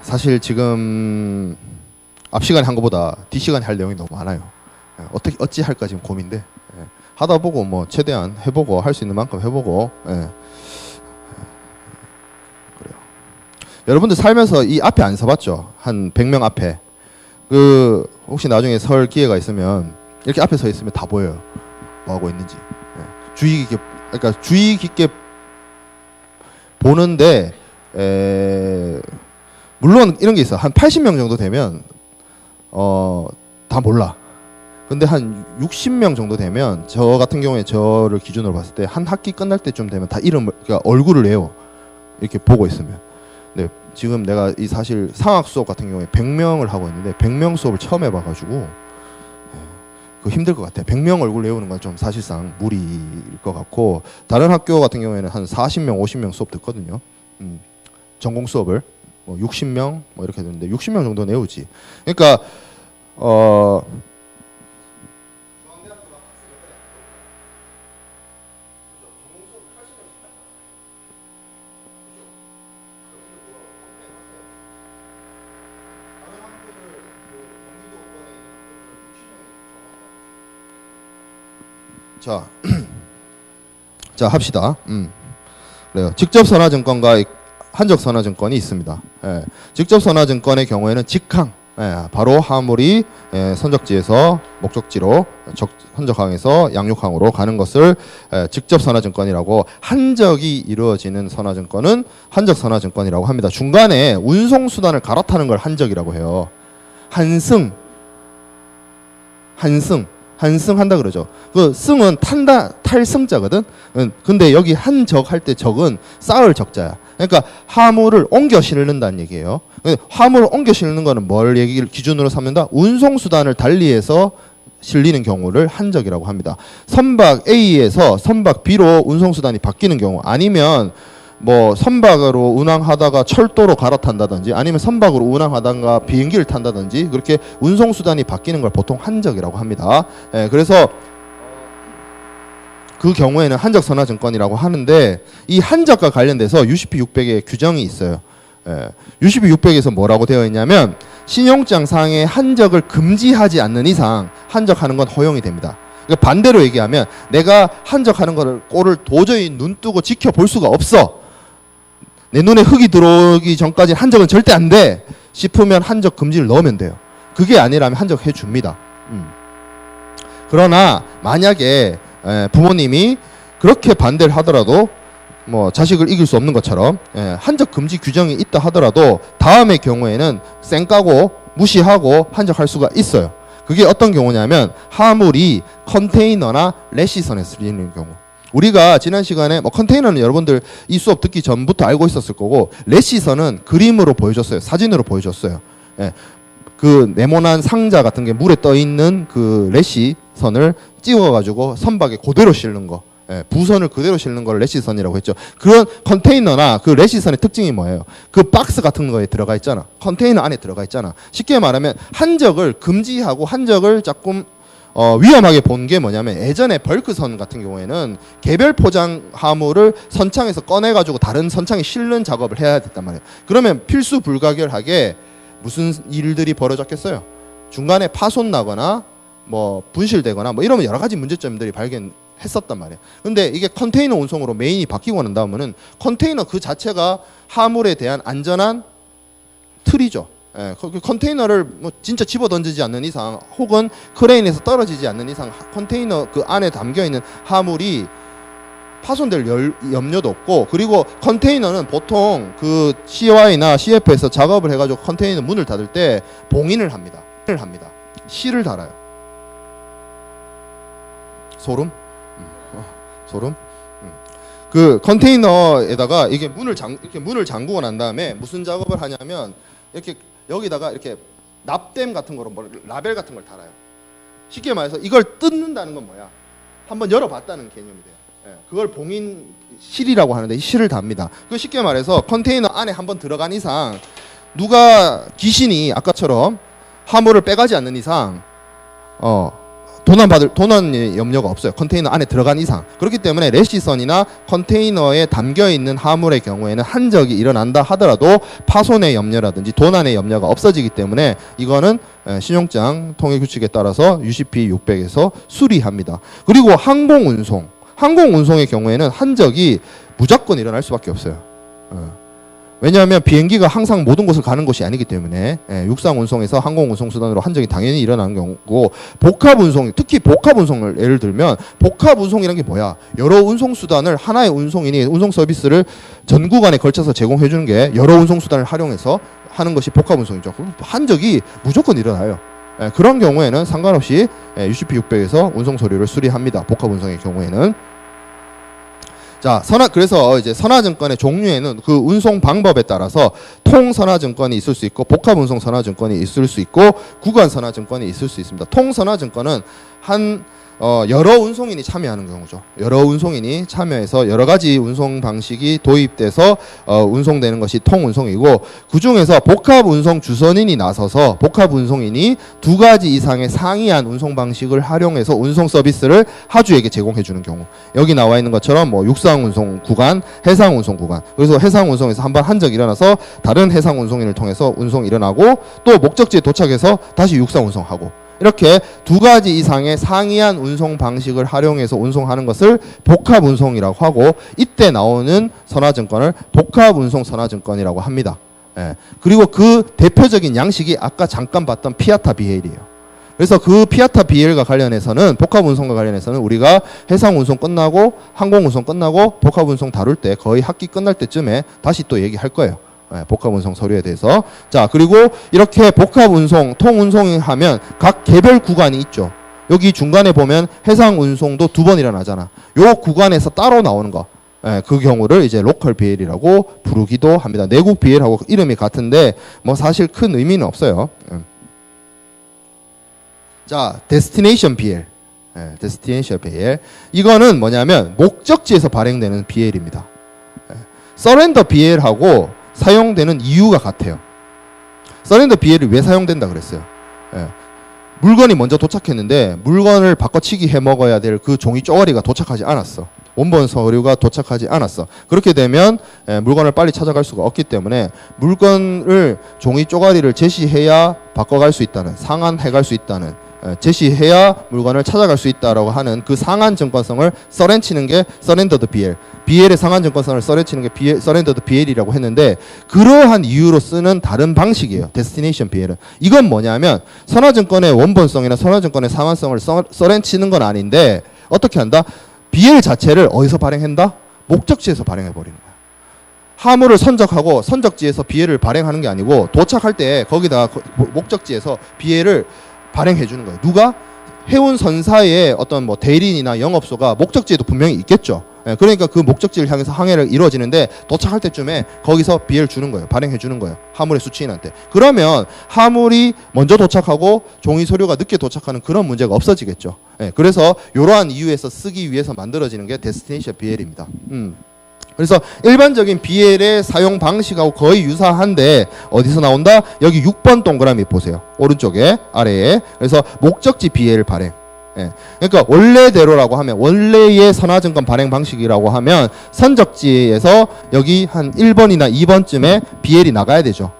사실 지금 앞 시간에 한 것보다 뒷 시간에 할 내용이 너무 많아요. 어떻게 어찌 할까 지금 고민돼. 하다 보고 뭐 최대한 해보고 할 수 있는 만큼 해보고. 그래요. 여러분들 살면서 이 앞에 안 서봤죠? 한 100명 앞에. 그 혹시 나중에 설 기회가 있으면 이렇게 앞에 서 있으면 다 보여요. 뭐 하고 있는지. 주의 깊게, 그러니까 주의 깊게 보는데 물론 이런 게 있어. 한 80명 정도 되면 다 몰라. 근데 한 60명 정도 되면 저 같은 경우에 저를 기준으로 봤을 때 한 학기 끝날 때쯤 되면 다 이름을, 그러니까 얼굴을 외워. 이렇게 보고 있으면. 네, 지금 내가 이 사실 상학 수업 같은 경우에 100명을 하고 있는데 100명 수업을 처음 해봐가지고 그거 힘들 것 같아요. 100명 얼굴 외우는 건 좀 사실상 무리일 것 같고, 다른 학교 같은 경우에는 한 40명, 50명 수업 듣거든요. 전공 수업을 뭐 60명 뭐 이렇게 되는데 60명 정도 내우지. 그러니까 자 합시다. 그래요. 직접선화증권과 한적선화증권이 있습니다. 직접선화증권의 경우에는 직항, 바로 화물이 선적지에서 목적지로 선적항에서 양육항으로 가는 것을 직접선화증권이라고, 한적이 이루어지는 선화증권은 한적선화증권이라고 합니다. 중간에 운송수단을 갈아타는 걸 한적이라고 해요. 한승한다 그러죠. 그 승은 탈 승자거든. 근데 여기 한적 할 때 적은 쌓을 적자야. 그러니까 화물을 옮겨 실는다는 얘기예요. 화물을 옮겨 실는 거는 뭘 얘기를 기준으로 삼는다? 운송수단을 달리해서 실리는 경우를 한적이라고 합니다. 선박 A에서 선박 B로 운송수단이 바뀌는 경우, 아니면 뭐 선박으로 운항하다가 철도로 갈아탄다든지, 아니면 선박으로 운항하다가 비행기를 탄다든지, 그렇게 운송수단이 바뀌는 걸 보통 한적이라고 합니다. 그래서 그 경우에는 한적선화증권이라고 하는데, 이 한적과 관련돼서 UCP 600의 규정이 있어요. UCP 600에서 뭐라고 되어 있냐면, 신용장상의 한적을 금지하지 않는 이상 한적하는 건 허용이 됩니다. 그러니까 반대로 얘기하면, 내가 한적하는 꼴을 도저히 눈 뜨고 지켜볼 수가 없어, 내 눈에 흙이 들어오기 전까지는 한적은 절대 안 돼 싶으면 한적 금지를 넣으면 돼요. 그게 아니라면 한적 해줍니다. 그러나 만약에 부모님이 그렇게 반대를 하더라도, 뭐 자식을 이길 수 없는 것처럼 한적 금지 규정이 있다 하더라도 다음의 경우에는 쌩까고 무시하고 한적할 수가 있어요. 그게 어떤 경우냐면, 화물이 컨테이너나 레시선에 실리는 경우. 우리가 지난 시간에 뭐 컨테이너는 여러분들 이 수업 듣기 전부터 알고 있었을 거고, 레시선은 그림으로 보여줬어요. 사진으로 보여줬어요. 그 네모난 상자 같은 게 물에 떠 있는 그 레시선을 찍어가지고 선박에 그대로 실는 거, 부선을 그대로 실는 걸 레시선이라고 했죠. 그런 컨테이너나 그 레시선의 특징이 뭐예요? 그 박스 같은 거에 들어가 있잖아. 컨테이너 안에 들어가 있잖아. 쉽게 말하면 한적을 금지하고 한적을 조금 위험하게 본 게 뭐냐면, 예전에 벌크선 같은 경우에는 개별 포장 화물을 선창에서 꺼내가지고 다른 선창에 실는 작업을 해야 됐단 말이에요. 그러면 필수 불가결하게 무슨 일들이 벌어졌겠어요? 중간에 파손 나거나 뭐 분실되거나 뭐 이러면 여러 가지 문제점들이 발견했었단 말이에요. 근데 이게 컨테이너 운송으로 메인이 바뀌고 난 다음에는 컨테이너 그 자체가 화물에 대한 안전한 틀이죠. 그 컨테이너를 뭐 진짜 집어 던지지 않는 이상, 혹은 크레인에서 떨어지지 않는 이상, 컨테이너 그 안에 담겨 있는 화물이 파손될 염려도 없고, 그리고 컨테이너는 보통 그 CY나 CF에서 작업을 해가지고 컨테이너 문을 닫을 때 봉인을 합니다. 실을 달아요. 소름? 소름? 그 컨테이너에다가 이게 문을 잠그고 난 다음에 무슨 작업을 하냐면, 이렇게 여기다가 이렇게 납땜 같은 거로 뭐 라벨 같은 걸 달아요. 쉽게 말해서 이걸 뜯는다는 건 뭐야? 한번 열어봤다는 개념이 돼요. 그걸 봉인실이라고 하는데, 이 실을 답니다. 그 쉽게 말해서 컨테이너 안에 한번 들어간 이상, 누가 귀신이 아까처럼 화물을 빼가지 않는 이상 도난의 염려가 없어요. 컨테이너 안에 들어간 이상. 그렇기 때문에 레시선이나 컨테이너에 담겨 있는 화물의 경우에는 한적이 일어난다 하더라도 파손의 염려라든지 도난의 염려가 없어지기 때문에 이거는 신용장 통해 규칙에 따라서 UCP 600에서 수리합니다. 그리고 항공운송의 경우에는 한적이 무조건 일어날 수밖에 없어요. 왜냐하면 비행기가 항상 모든 곳을 가는 것이 아니기 때문에 육상 운송에서 항공 운송 수단으로 한적이 당연히 일어나는 경우고, 복합 운송, 특히 복합 운송을 예를 들면, 복합 운송이라는 게 뭐야? 여러 운송 수단을 하나의 운송인이 운송 서비스를 전 구간에 걸쳐서 제공해 주는 게 여러 운송 수단을 활용해서 하는 것이 복합 운송이죠. 그럼 한적이 무조건 일어나요. 그런 경우에는 상관없이 UCP 600에서 운송 서류를 수리합니다. 복합 운송의 경우에는. 자, 그래서 이제 선화증권의 종류에는 그 운송 방법에 따라서 통선화증권이 있을 수 있고, 복합운송 선화증권이 있을 수 있고, 구간선화증권이 있을 수 있습니다. 통선화증권은 여러 운송인이 참여하는 경우죠. 여러 운송인이 참여해서 여러 가지 운송 방식이 도입돼서 운송되는 것이 통운송이고, 그 중에서 복합운송 주선인이 나서서 복합운송인이 두 가지 이상의 상이한 운송 방식을 활용해서 운송 서비스를 하주에게 제공해 주는 경우, 여기 나와 있는 것처럼 뭐 육상운송 구간, 해상운송 구간, 그래서 해상운송에서 한번 한적이 일어나서 다른 해상운송인을 통해서 운송이 일어나고, 또 목적지에 도착해서 다시 육상운송하고, 이렇게 두 가지 이상의 상이한 운송 방식을 활용해서 운송하는 것을 복합운송이라고 하고, 이때 나오는 선화증권을 복합운송 선화증권이라고 합니다. 그리고 그 대표적인 양식이 아까 잠깐 봤던 피아타 BL이에요. 그래서 그 피아타 BL과 관련해서는, 복합운송과 관련해서는 우리가 해상운송 끝나고 항공운송 끝나고 복합운송 다룰 때 거의 학기 끝날 때쯤에 다시 또 얘기할 거예요. 복합운송 서류에 대해서. 자, 그리고 이렇게 복합운송, 통운송을 하면 각 개별 구간이 있죠. 여기 중간에 보면 해상운송도 두 번 일어나잖아. 요 구간에서 따로 나오는 거, 그 경우를 이제 로컬 BL이라고 부르기도 합니다. 내국 BL하고 이름이 같은데 뭐 사실 큰 의미는 없어요. 자, 데스티네이션 BL. 데스티네이션 BL. 이거는 뭐냐면 목적지에서 발행되는 BL입니다. 서렌더 BL하고 사용되는 이유가 같아요. 서렌더 BL이 왜 사용된다 그랬어요? 물건이 먼저 도착했는데 물건을 바꿔치기 해먹어야 될 그 종이 쪼가리가 도착하지 않았어. 원본 서류가 도착하지 않았어. 그렇게 되면 물건을 빨리 찾아갈 수가 없기 때문에 물건을 종이 쪼가리를 제시해야 바꿔갈 수 있다는, 상환해갈 수 있다는, 제시해야 물건을 찾아갈 수 있다라고 하는 그 상한 증권성을 서렌치는 게 서렌더드 BL. BL의 상한 증권성을 서렌치는 게 서렌더드 BL이라고 했는데, 그러한 이유로 쓰는 다른 방식이에요. 데스티네이션 BL은. 이건 뭐냐면 선화증권의 원본성이나 선화증권의 상한성을 서렌치는 건 아닌데, 어떻게 한다? BL 자체를 어디서 발행한다? 목적지에서 발행해버리는 거야. 화물을 선적하고 선적지에서 BL을 발행하는 게 아니고, 도착할 때 거기다가 목적지에서 BL을 발행해 주는 거예요. 누가? 해운 선사의 어떤 뭐 대리인이나 영업소가 목적지에도 분명히 있겠죠. 그러니까 그 목적지를 향해서 항해를 이루어지는데 도착할 때쯤에 거기서 BL 주는 거예요. 발행해 주는 거예요. 화물의 수취인한테. 그러면 화물이 먼저 도착하고 종이 서류가 늦게 도착하는 그런 문제가 없어지겠죠. 그래서 이러한 이유에서 쓰기 위해서 만들어지는 게 데스티네이션 BL입니다. 그래서 일반적인 BL의 사용 방식하고 거의 유사한데 어디서 나온다? 여기 6번 동그라미 보세요. 오른쪽에 아래에. 그래서 목적지 BL 발행. 그러니까 원래대로라고 하면, 원래의 선화증권 발행 방식이라고 하면 선적지에서 여기 한 1번이나 2번쯤에 BL이 나가야 되죠.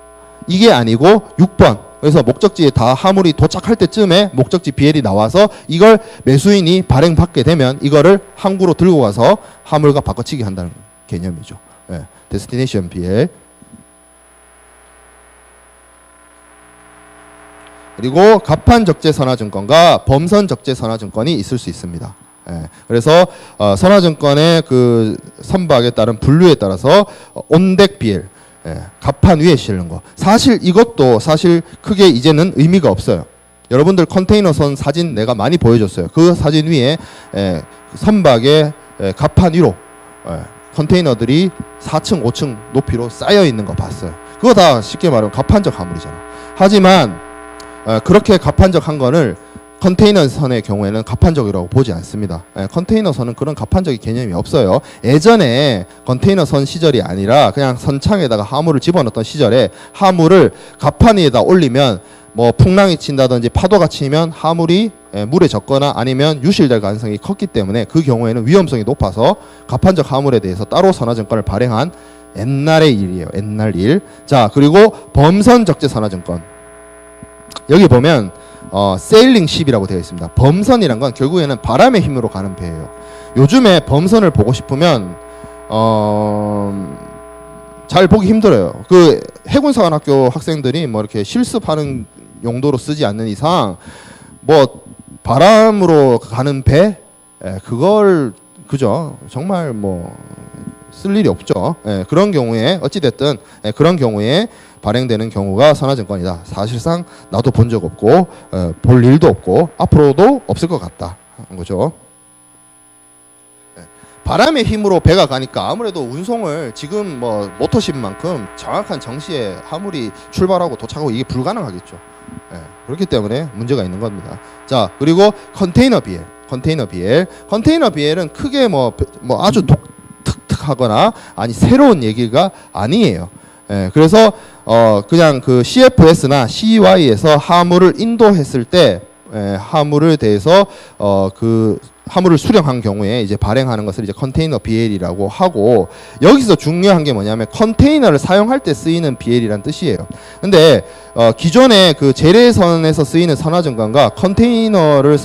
이게 아니고 6번. 그래서 목적지에 다 화물이 도착할 때쯤에 목적지 BL이 나와서 이걸 매수인이 발행받게 되면 이거를 항구로 들고 가서 화물과 바꿔치기 한다는 개념이죠. 데스티네이션 BL. 그리고 갑판적재선화증권과 범선적재선화증권이 있을 수 있습니다. 그래서 선화증권의 그 선박에 따른 분류에 따라서 온덱 BL, 갑판 위에 실는 거. 사실 이것도 사실 크게 이제는 의미가 없어요. 여러분들 컨테이너선 사진 내가 많이 보여줬어요. 그 사진 위에 선박의 갑판 위로 컨테이너들이 4층, 5층 높이로 쌓여 있는 거 봤어요. 그거 다 쉽게 말하면 갑판적 화물이잖아. 하지만 그렇게 갑판적한 거를 컨테이너선의 경우에는 갑판적이라고 보지 않습니다. 컨테이너선은 그런 갑판적인 개념이 없어요. 예전에 컨테이너선 시절이 아니라 그냥 선창에다가 화물을 집어넣었던 시절에 화물을 갑판 위에다 올리면 뭐 풍랑이 친다든지 파도가 치면 화물이 물에 젖거나 아니면 유실될 가능성이 컸기 때문에 그 경우에는 위험성이 높아서 가판적 화물에 대해서 따로 선화증권을 발행한 옛날의 일이에요. 옛날 일. 자, 그리고 범선 적재 선화증권. 여기 보면 세일링 쉽이라고 되어 있습니다. 범선이란 건 결국에는 바람의 힘으로 가는 배예요. 요즘에 범선을 보고 싶으면 잘 보기 힘들어요. 그 해군사관학교 학생들이 뭐 이렇게 실습하는 용도로 쓰지 않는 이상 뭐 바람으로 가는 배 그걸 그죠 정말 뭐 쓸 일이 없죠. 그런 경우에 어찌 됐든 그런 경우에 발행되는 경우가 선화증권이다. 사실상 나도 본 적 없고 볼 일도 없고 앞으로도 없을 것 같다 한 거죠. 바람의 힘으로 배가 가니까 아무래도 운송을 지금 뭐 모터십만큼 정확한 정시에 화물이 출발하고 도착하고 이게 불가능하겠죠. 그렇기 때문에 문제가 있는 겁니다. 자, 그리고 컨테이너 BL. 컨테이너 BL은 크게 뭐 아주 독특하거나 아니 새로운 얘기가 아니에요. 그래서 그냥 그 CFS나 CY에서 화물을 인도했을 때 화물에 대해서 그 화물을 수령한 경우에 이제 발행하는 것을 이제 컨테이너 BL이라고 하고, 여기서 중요한 게 뭐냐면 컨테이너를 사용할 때 쓰이는 BL이란 뜻이에요. 근데 기존의 그 재래선에서 쓰이는 선화증권과 컨테이너를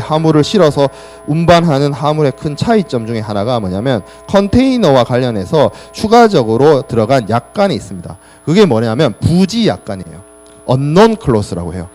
화물을 실어서 운반하는 화물의 큰 차이점 중에 하나가 뭐냐면 컨테이너와 관련해서 추가적으로 들어간 약관이 있습니다. 그게 뭐냐면 부지 약관이에요. unknown clause라고 해요.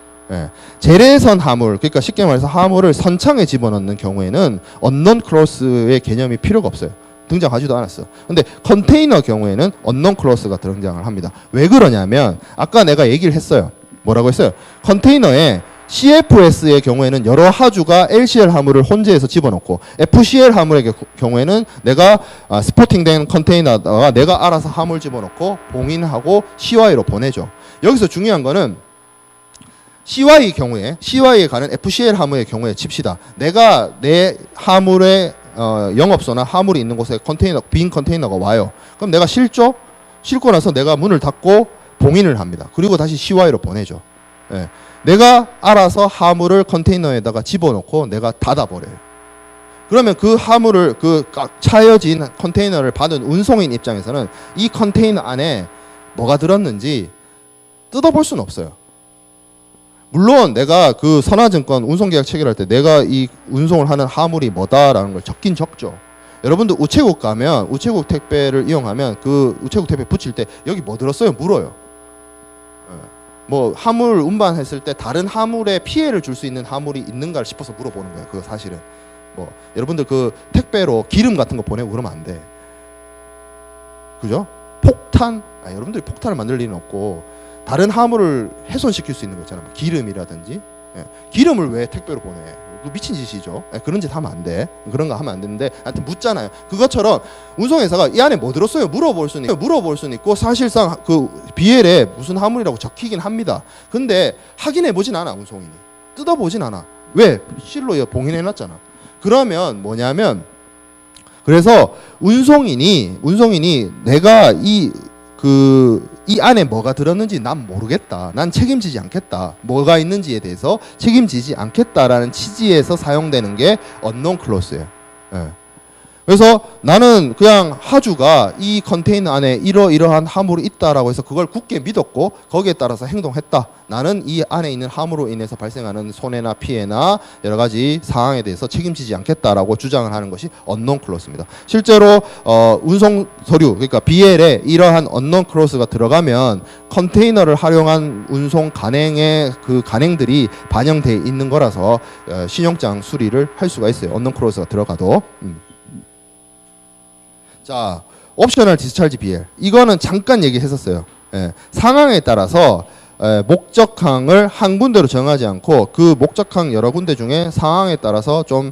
재래선 화물, 그러니까 쉽게 말해서 화물을 선창에 집어넣는 경우에는 unknown clause의 개념이 필요가 없어요. 등장하지도 않았어. 근데 컨테이너 경우에는 unknown clause가 등장을 합니다. 왜 그러냐면 아까 내가 얘기를 했어요. 뭐라고 했어요? 컨테이너에 CFS의 경우에는 여러 하주가 LCL 화물을 혼재해서 집어넣고, FCL 화물의 경우에는 내가 스포팅된 컨테이너다가 내가 알아서 화물 집어넣고 봉인하고 CY로 보내죠. 여기서 중요한 거는 CY 경우에, CY에 가는 FCL 화물의 경우에 칩시다. 내가 내 화물의 영업소나 화물이 있는 곳에 컨테이너, 빈 컨테이너가 와요. 그럼 내가 실죠? 싣고 나서 내가 문을 닫고 봉인을 합니다. 그리고 다시 CY로 보내죠. 내가 알아서 화물을 컨테이너에다가 집어넣고 내가 닫아버려요. 그러면 그 화물을, 그 차여진 컨테이너를 받은 운송인 입장에서는 이 컨테이너 안에 뭐가 들었는지 뜯어볼 수는 없어요. 물론 내가 그 선화증권 운송계약 체결할 때 내가 이 운송을 하는 화물이 뭐다라는 걸 적긴 적죠. 여러분들 우체국 가면, 우체국 택배를 이용하면 그 우체국 택배 붙일 때 여기 뭐 들었어요? 물어요. 뭐 화물 운반했을 때 다른 화물에 피해를 줄 수 있는 화물이 있는가 싶어서 물어보는 거예요. 그거 사실은 뭐 여러분들 그 택배로 기름 같은 거 보내고 그러면 안 돼. 그죠? 폭탄, 여러분들이 폭탄을 만들 일은 없고 다른 화물을 훼손시킬 수 있는 거 있잖아요. 기름이라든지. 기름을 왜 택배로 보내? 미친 짓이죠. 그런 짓 하면 안 돼. 그런 거 하면 안 되는데 하여튼 묻잖아요. 그것처럼 운송회사가 이 안에 뭐 들었어요? 물어볼 수는 있고 사실상 그 BL에 무슨 화물이라고 적히긴 합니다. 근데 확인해 보진 않아. 운송인이 뜯어보진 않아. 왜? 실로 봉인해놨잖아. 그러면 뭐냐면, 그래서 운송인이 내가 이 안에 뭐가 들었는지 난 모르겠다. 난 책임지지 않겠다. 뭐가 있는지에 대해서 책임지지 않겠다라는 취지에서 사용되는 게 unknown clause예요. 그래서 나는 그냥 하주가 이 컨테이너 안에 이러이러한 화물이 있다라고 해서 그걸 굳게 믿었고 거기에 따라서 행동했다. 나는 이 안에 있는 화물로 인해서 발생하는 손해나 피해나 여러 가지 상황에 대해서 책임지지 않겠다라고 주장을 하는 것이 unknown clause입니다. 실제로 운송 서류, 그러니까 BL에 이러한 unknown clause가 들어가면 컨테이너를 활용한 운송 간행의 그 간행들이 반영되어 있는 거라서 신용장 수리를 할 수가 있어요. unknown clause가 들어가도. 자, 옵셔널 디스찰지 BL. 이거는 잠깐 얘기했었어요. 상황에 따라서 목적항을 한 군데로 정하지 않고 그 목적항 여러 군데 중에 상황에 따라서 좀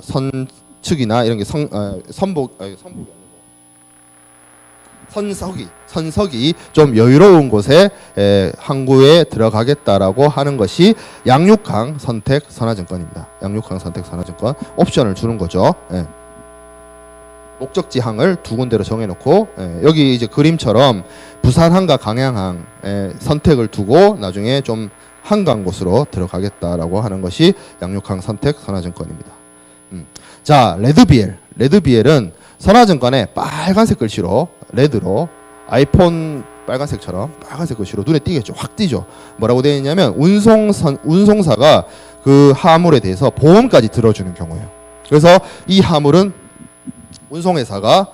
선측이나 이런 게 선석이 좀 여유로운 곳에 항구에 들어가겠다라고 하는 것이 양육항 선택 선화증권입니다. 양육항 선택 선화증권 옵션을 주는 거죠. 목적지항을 두 군데로 정해놓고 여기 이제 그림처럼 부산항과 강양항 선택을 두고 나중에 좀 한강 곳으로 들어가겠다라고 하는 것이 양육항 선택 선화증권입니다. 자, 레드비엘은 선화증권에 빨간색 글씨로 레드로 아이폰 빨간색처럼 빨간색 글씨로 눈에 띄겠죠. 확 띄죠. 뭐라고 되어 있냐면 운송사가 그 화물에 대해서 보험까지 들어주는 경우예요. 그래서 이 화물은 운송회사가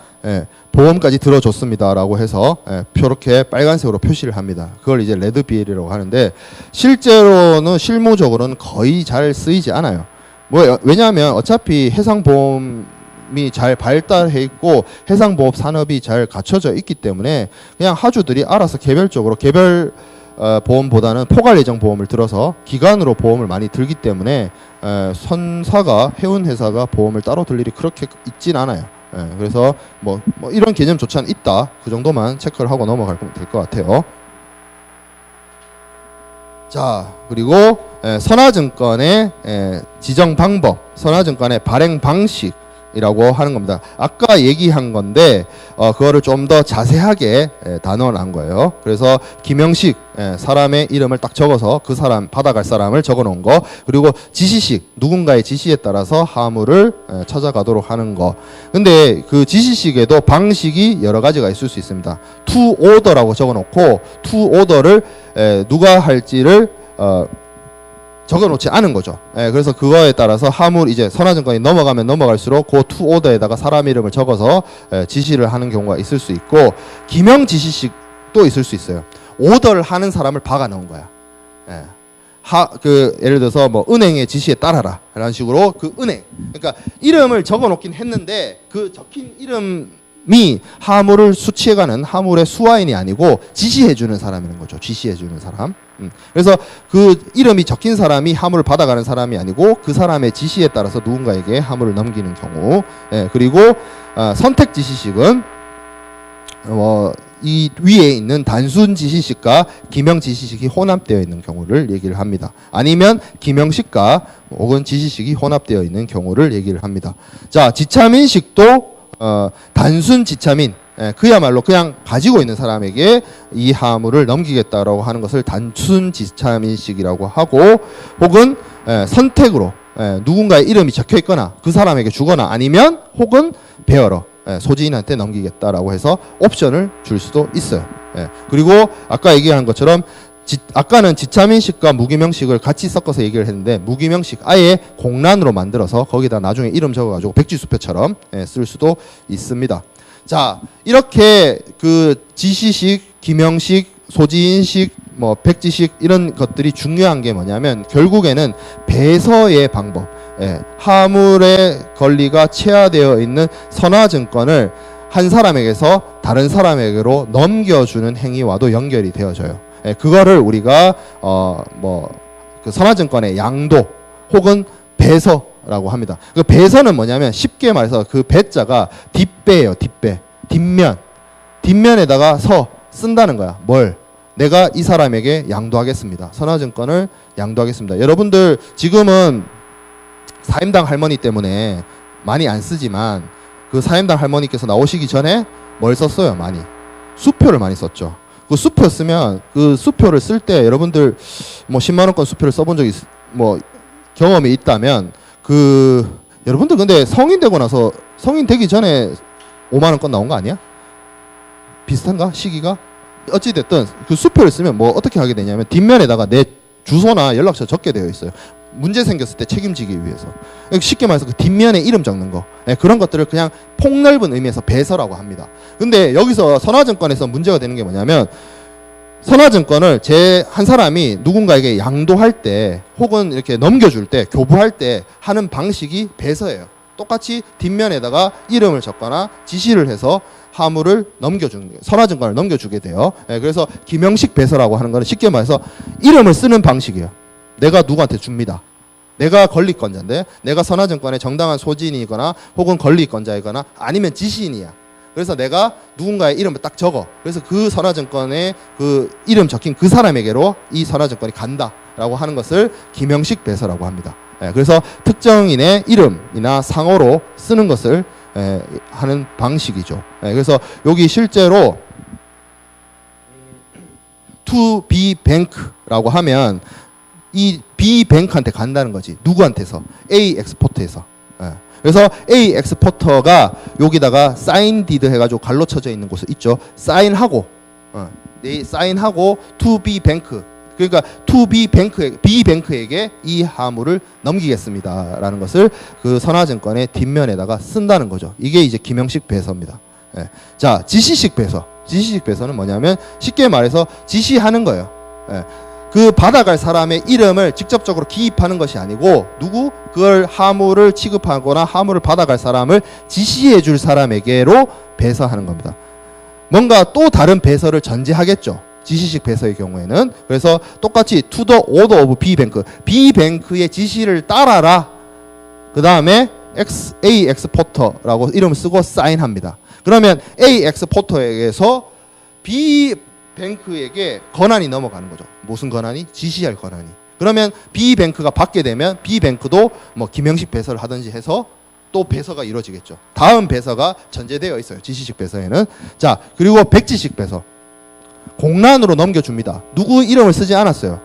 보험까지 들어줬습니다라고 해서 이렇게 빨간색으로 표시를 합니다. 그걸 이제 레드비엘이라고 하는데 실제로는 실무적으로는 거의 잘 쓰이지 않아요. 왜냐하면 어차피 해상보험이 잘 발달해 있고 해상보험 산업이 잘 갖춰져 있기 때문에 그냥 하주들이 알아서 개별적으로 개별 보험보다는 포괄 예정 보험을 들어서 기간으로 보험을 많이 들기 때문에 선사가 해운회사가 보험을 따로 들 일이 그렇게 있진 않아요. 그래서 뭐 이런 개념조차는 있다. 그 정도만 체크를 하고 넘어가면 될 것 같아요. 자, 그리고 선화증권의 지정 방법, 선화증권의 발행 방식이라고 하는 겁니다. 아까 얘기한 건데 그거를 좀 더 자세하게 단언한 거예요. 그래서 김영식 사람의 이름을 딱 적어서 그 사람 받아갈 사람을 적어놓은 거, 그리고 지시식 누군가의 지시에 따라서 하물을 찾아가도록 하는 거. 근데 그 지시식에도 방식이 여러 가지가 있을 수 있습니다. to order라고 적어놓고 to order를 누가 할지를 적어놓지 않은 거죠. 그래서 그거에 따라서 하물 이제 선화증권이 넘어가면 넘어갈수록 그 to order에다가 사람 이름을 적어서 지시를 하는 경우가 있을 수 있고, 기명 지시식도 있을 수 있어요. 오더를 하는 사람을 박아 넣은 거야. 예를 들어서 뭐 은행의 지시에 따라라 이런 식으로 그 은행, 그러니까 이름을 적어놓긴 했는데 그 적힌 이름이 하물을 수취해가는 하물의 수화인이 아니고 지시해주는 사람이라는 거죠. 지시해주는 사람. 그래서 그 이름이 적힌 사람이 하물을 받아가는 사람이 아니고 그 사람의 지시에 따라서 누군가에게 하물을 넘기는 경우. 그리고 선택 지시식은 이 위에 있는 단순 지시식과 기명 지시식이 혼합되어 있는 경우를 얘기를 합니다. 아니면 기명식과 혹은 지시식이 혼합되어 있는 경우를 얘기를 합니다. 자, 지참인식도 단순 지참인, 그야말로 그냥 가지고 있는 사람에게 이 하물을 넘기겠다라고 하는 것을 단순 지참인식이라고 하고, 혹은 선택으로 누군가의 이름이 적혀 있거나 그 사람에게 주거나 아니면 혹은 베어러 소지인한테 넘기겠다라고 해서 옵션을 줄 수도 있어요. 그리고 아까 얘기한 것처럼 아까는 지참인식과 무기명식을 같이 섞어서 얘기를 했는데, 무기명식 아예 공란으로 만들어서 거기다 나중에 이름 적어가지고 백지수표처럼 쓸 수도 있습니다. 자, 이렇게 그 지시식, 기명식, 소지인식, 뭐 백지식 이런 것들이 중요한 게 뭐냐면 결국에는 배서의 방법, 하물의 권리가 체화되어 있는 선화증권을 한 사람에게서 다른 사람에게로 넘겨주는 행위와도 연결이 되어져요. 그거를 우리가 그 선화증권의 양도 혹은 배서라고 합니다. 그 배서는 뭐냐면 쉽게 말해서 그 배자가 뒷배예요. 뒷배, 뒷면에다가 쓴다는 거야. 뭘? 내가 이 사람에게 양도하겠습니다. 선화증권을 양도하겠습니다. 여러분들 지금은 사임당 할머니 때문에 많이 안 쓰지만 그 사임당 할머니께서 나오시기 전에 뭘 썼어요? 많이 수표를 많이 썼죠. 그 수표 쓰면 그 수표를 쓸 때 여러분들 뭐 10만 원권 수표를 써본 적이 뭐 경험이 있다면 그 여러분들 근데 성인 되고 나서 성인 되기 전에 5만 원권 나온 거 아니야? 비슷한가? 시기가? 어찌 됐든 그 수표를 쓰면 뭐 어떻게 하게 되냐면 뒷면에다가 내 주소나 연락처 적게 되어 있어요. 문제 생겼을 때 책임지기 위해서. 쉽게 말해서 그 뒷면에 이름 적는 거, 그런 것들을 그냥 폭넓은 의미에서 배서라고 합니다. 근데 여기서 선화증권에서 문제가 되는 게 뭐냐면 선화증권을 한 사람이 누군가에게 양도할 때 혹은 이렇게 넘겨줄 때, 교부할 때 하는 방식이 배서예요. 똑같이 뒷면에다가 이름을 적거나 지시를 해서 하물을 넘겨주는 거예요. 선화증권을 넘겨주게 돼요. 그래서 기명식 배서라고 하는 거는 쉽게 말해서 이름을 쓰는 방식이에요. 내가 누구한테 줍니다. 내가 권리권자인데 내가 선화증권의 정당한 소지인이거나 혹은 권리권자이거나 아니면 지시인이야. 그래서 내가 누군가의 이름을 딱 적어. 그래서 그 선화증권에 그 이름 적힌 그 사람에게로 이 선화증권이 간다라고 하는 것을 기명식 배서라고 합니다. 그래서 특정인의 이름이나 상호로 쓰는 것을 하는 방식이죠. 그래서 여기 실제로 to B bank라고 하면 이 B 뱅크한테 간다는 거지. 누구한테서? A 엑스포터에서. 그래서 A 엑스포터가 여기다가 사인 디드 해가지고 갈로 쳐져 있는 곳에 있죠. 사인하고 사인하고 to B 뱅크, 그러니까 to B 뱅크에게 이 하물을 넘기겠습니다라는 것을 그 선화증권의 뒷면에다가 쓴다는 거죠. 이게 이제 김영식 배서입니다. 자, 지시식 배서. 지시식 배서는 뭐냐면 쉽게 말해서 지시하는 거예요. 그 받아갈 사람의 이름을 직접적으로 기입하는 것이 아니고 그걸 하물을 취급하거나 하물을 받아갈 사람을 지시해 줄 사람에게로 배서하는 겁니다. 뭔가 또 다른 배서를 전제하겠죠. 지시식 배서의 경우에는. 그래서 똑같이 to the order of B bank, B 뱅크의 지시를 따라라. 그 다음에 A 엑스포터라고 이름을 쓰고 사인합니다. 그러면 A 엑스포터에게서 B 뱅크에게 권한이 넘어가는 거죠. 무슨 권한이? 지시할 권한이. 그러면 B 뱅크가 받게 되면 B 뱅크도 뭐 김영식 배서를 하든지 해서 또 배서가 이루어지겠죠. 다음 배서가 전제되어 있어요. 지시식 배서에는. 자, 그리고 백지식 배서. 공란으로 넘겨줍니다. 누구 이름을 쓰지 않았어요.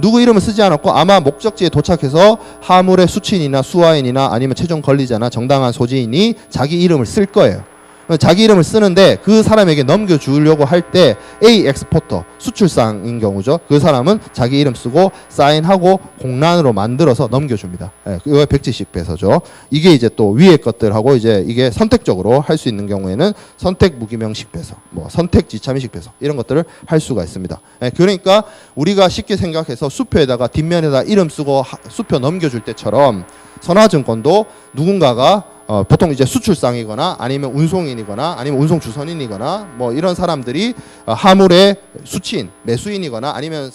누구 이름을 쓰지 않았고 아마 목적지에 도착해서 하물의 수취인이나 수화인이나 아니면 최종 권리자나 정당한 소지인이 자기 이름을 쓸 거예요. 자기 이름을 쓰는데 그 사람에게 넘겨주려고 할 때 A 엑스포터, 수출상인 경우죠. 그 사람은 자기 이름 쓰고 사인하고 공란으로 만들어서 넘겨줍니다. 그게 백지식 배서죠. 이게 이제 또 위에 것들하고 이제 이게 선택적으로 할 수 있는 경우에는 선택 무기명식 배서, 뭐 선택 지참식 배서 이런 것들을 할 수가 있습니다. 그러니까 우리가 쉽게 생각해서 수표에다가 뒷면에다 이름 쓰고 수표 넘겨줄 때처럼 선화증권도 누군가가 보통 이제 수출상이거나 아니면 운송인이거나 아니면 운송주선인이거나 뭐 이런 사람들이 하물의 수취인, 매수인이거나 아니면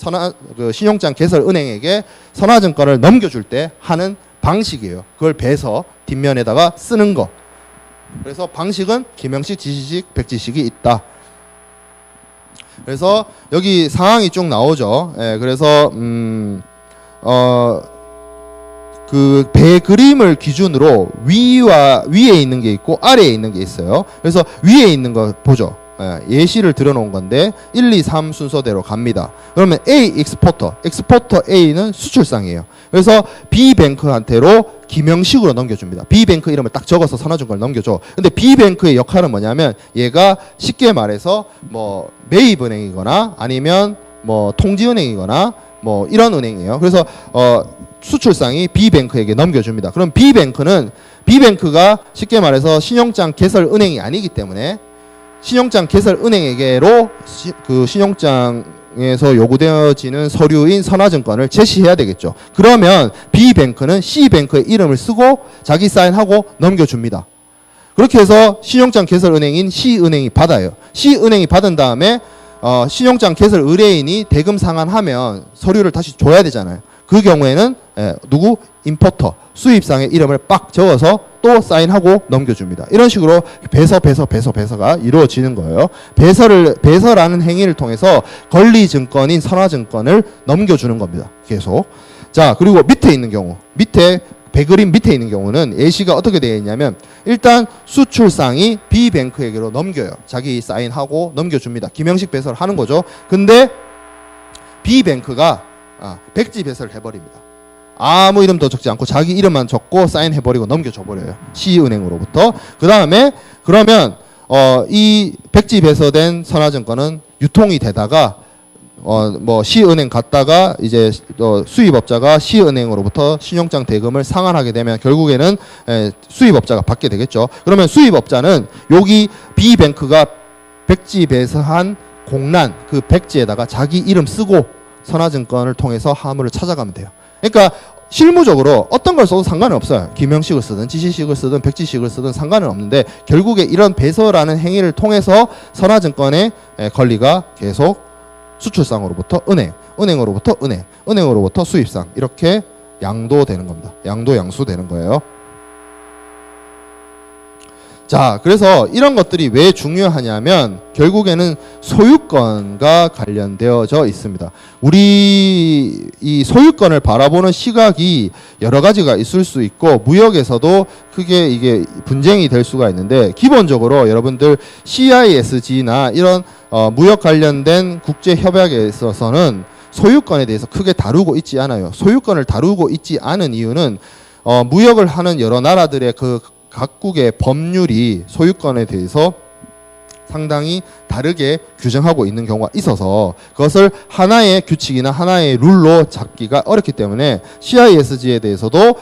신용장 개설은행에게 선화증권을 넘겨줄 때 하는 방식이에요. 그걸 배서 뒷면에다가 쓰는 거. 그래서 방식은 김영식, 지시식, 백지식이 있다. 그래서 여기 상황이 쭉 나오죠. 그래서 그 배 그림을 기준으로 위에 있는 게 있고 아래에 있는 게 있어요. 그래서 위에 있는 거 보죠. 예시를 들어놓은 건데 1, 2, 3 순서대로 갑니다. 그러면 A 엑스포터 A는 수출상이에요. 그래서 B 뱅크한테로 김영식으로 넘겨줍니다. B 뱅크 이름을 딱 적어서 선화증권을 넘겨줘. 근데 B 뱅크의 역할은 뭐냐면 얘가 쉽게 말해서 뭐 매입은행이거나 아니면 뭐 통지은행이거나 뭐 이런 은행이에요. 그래서 수출상이 B뱅크에게 넘겨줍니다. 그럼 B뱅크가 쉽게 말해서 신용장 개설 은행이 아니기 때문에 신용장 개설 은행에게로 그 신용장에서 요구되어지는 서류인 선화증권을 제시해야 되겠죠. 그러면 B뱅크는 C뱅크의 이름을 쓰고 자기 사인하고 넘겨줍니다. 그렇게 해서 신용장 개설 은행인 C은행이 받아요. C은행이 받은 다음에 신용장 개설 의뢰인이 대금 상환하면 서류를 다시 줘야 되잖아요. 그 경우에는 임포터, 수입상의 이름을 빡 적어서 또 사인하고 넘겨줍니다. 이런 식으로 배서가 이루어지는 거예요. 배서라는 행위를 통해서 권리증권인 선화증권을 넘겨주는 겁니다. 계속. 자, 그리고 밑에 있는 경우, 배그림 밑에 있는 경우는 예시가 어떻게 되어 있냐면 일단 수출상이 B뱅크에게로 넘겨요. 자기 사인하고 넘겨줍니다. 김영식 배서를 하는 거죠. 근데 B뱅크가 백지 배서를 해버립니다. 아무 이름도 적지 않고 자기 이름만 적고 사인해버리고 넘겨줘버려요. C은행으로부터. 그 다음에 그러면 이 백지 배서된 선화증권은 유통이 되다가 뭐 C은행 갔다가 이제 수입업자가 C은행으로부터 신용장 대금을 상환하게 되면 결국에는 수입업자가 받게 되겠죠. 그러면 수입업자는 여기 B뱅크가 백지 배서한 공란 그 백지에다가 자기 이름 쓰고 선화증권을 통해서 하물을 찾아가면 돼요. 그러니까 실무적으로 어떤 걸 써도 상관은 없어요. 김영식을 쓰든 지시식을 쓰든 백지식을 쓰든 상관은 없는데 결국에 이런 배서라는 행위를 통해서 선화증권의 권리가 계속 수출상으로부터 은행으로부터 은행으로부터 수입상 이렇게 양도되는 겁니다. 양수되는 거예요. 자, 그래서 이런 것들이 왜 중요하냐면 결국에는 소유권과 관련되어져 있습니다. 우리 이 소유권을 바라보는 시각이 여러 가지가 있을 수 있고 무역에서도 크게 이게 분쟁이 될 수가 있는데, 기본적으로 여러분들 CISG나 이런 무역 관련된 국제 협약에 있어서는 소유권에 대해서 크게 다루고 있지 않아요. 소유권을 다루고 있지 않은 이유는 무역을 하는 여러 나라들의 그 각국의 법률이 소유권에 대해서 상당히 다르게 규정하고 있는 경우가 있어서 그것을 하나의 규칙이나 하나의 룰로 잡기가 어렵기 때문에 CISG에서도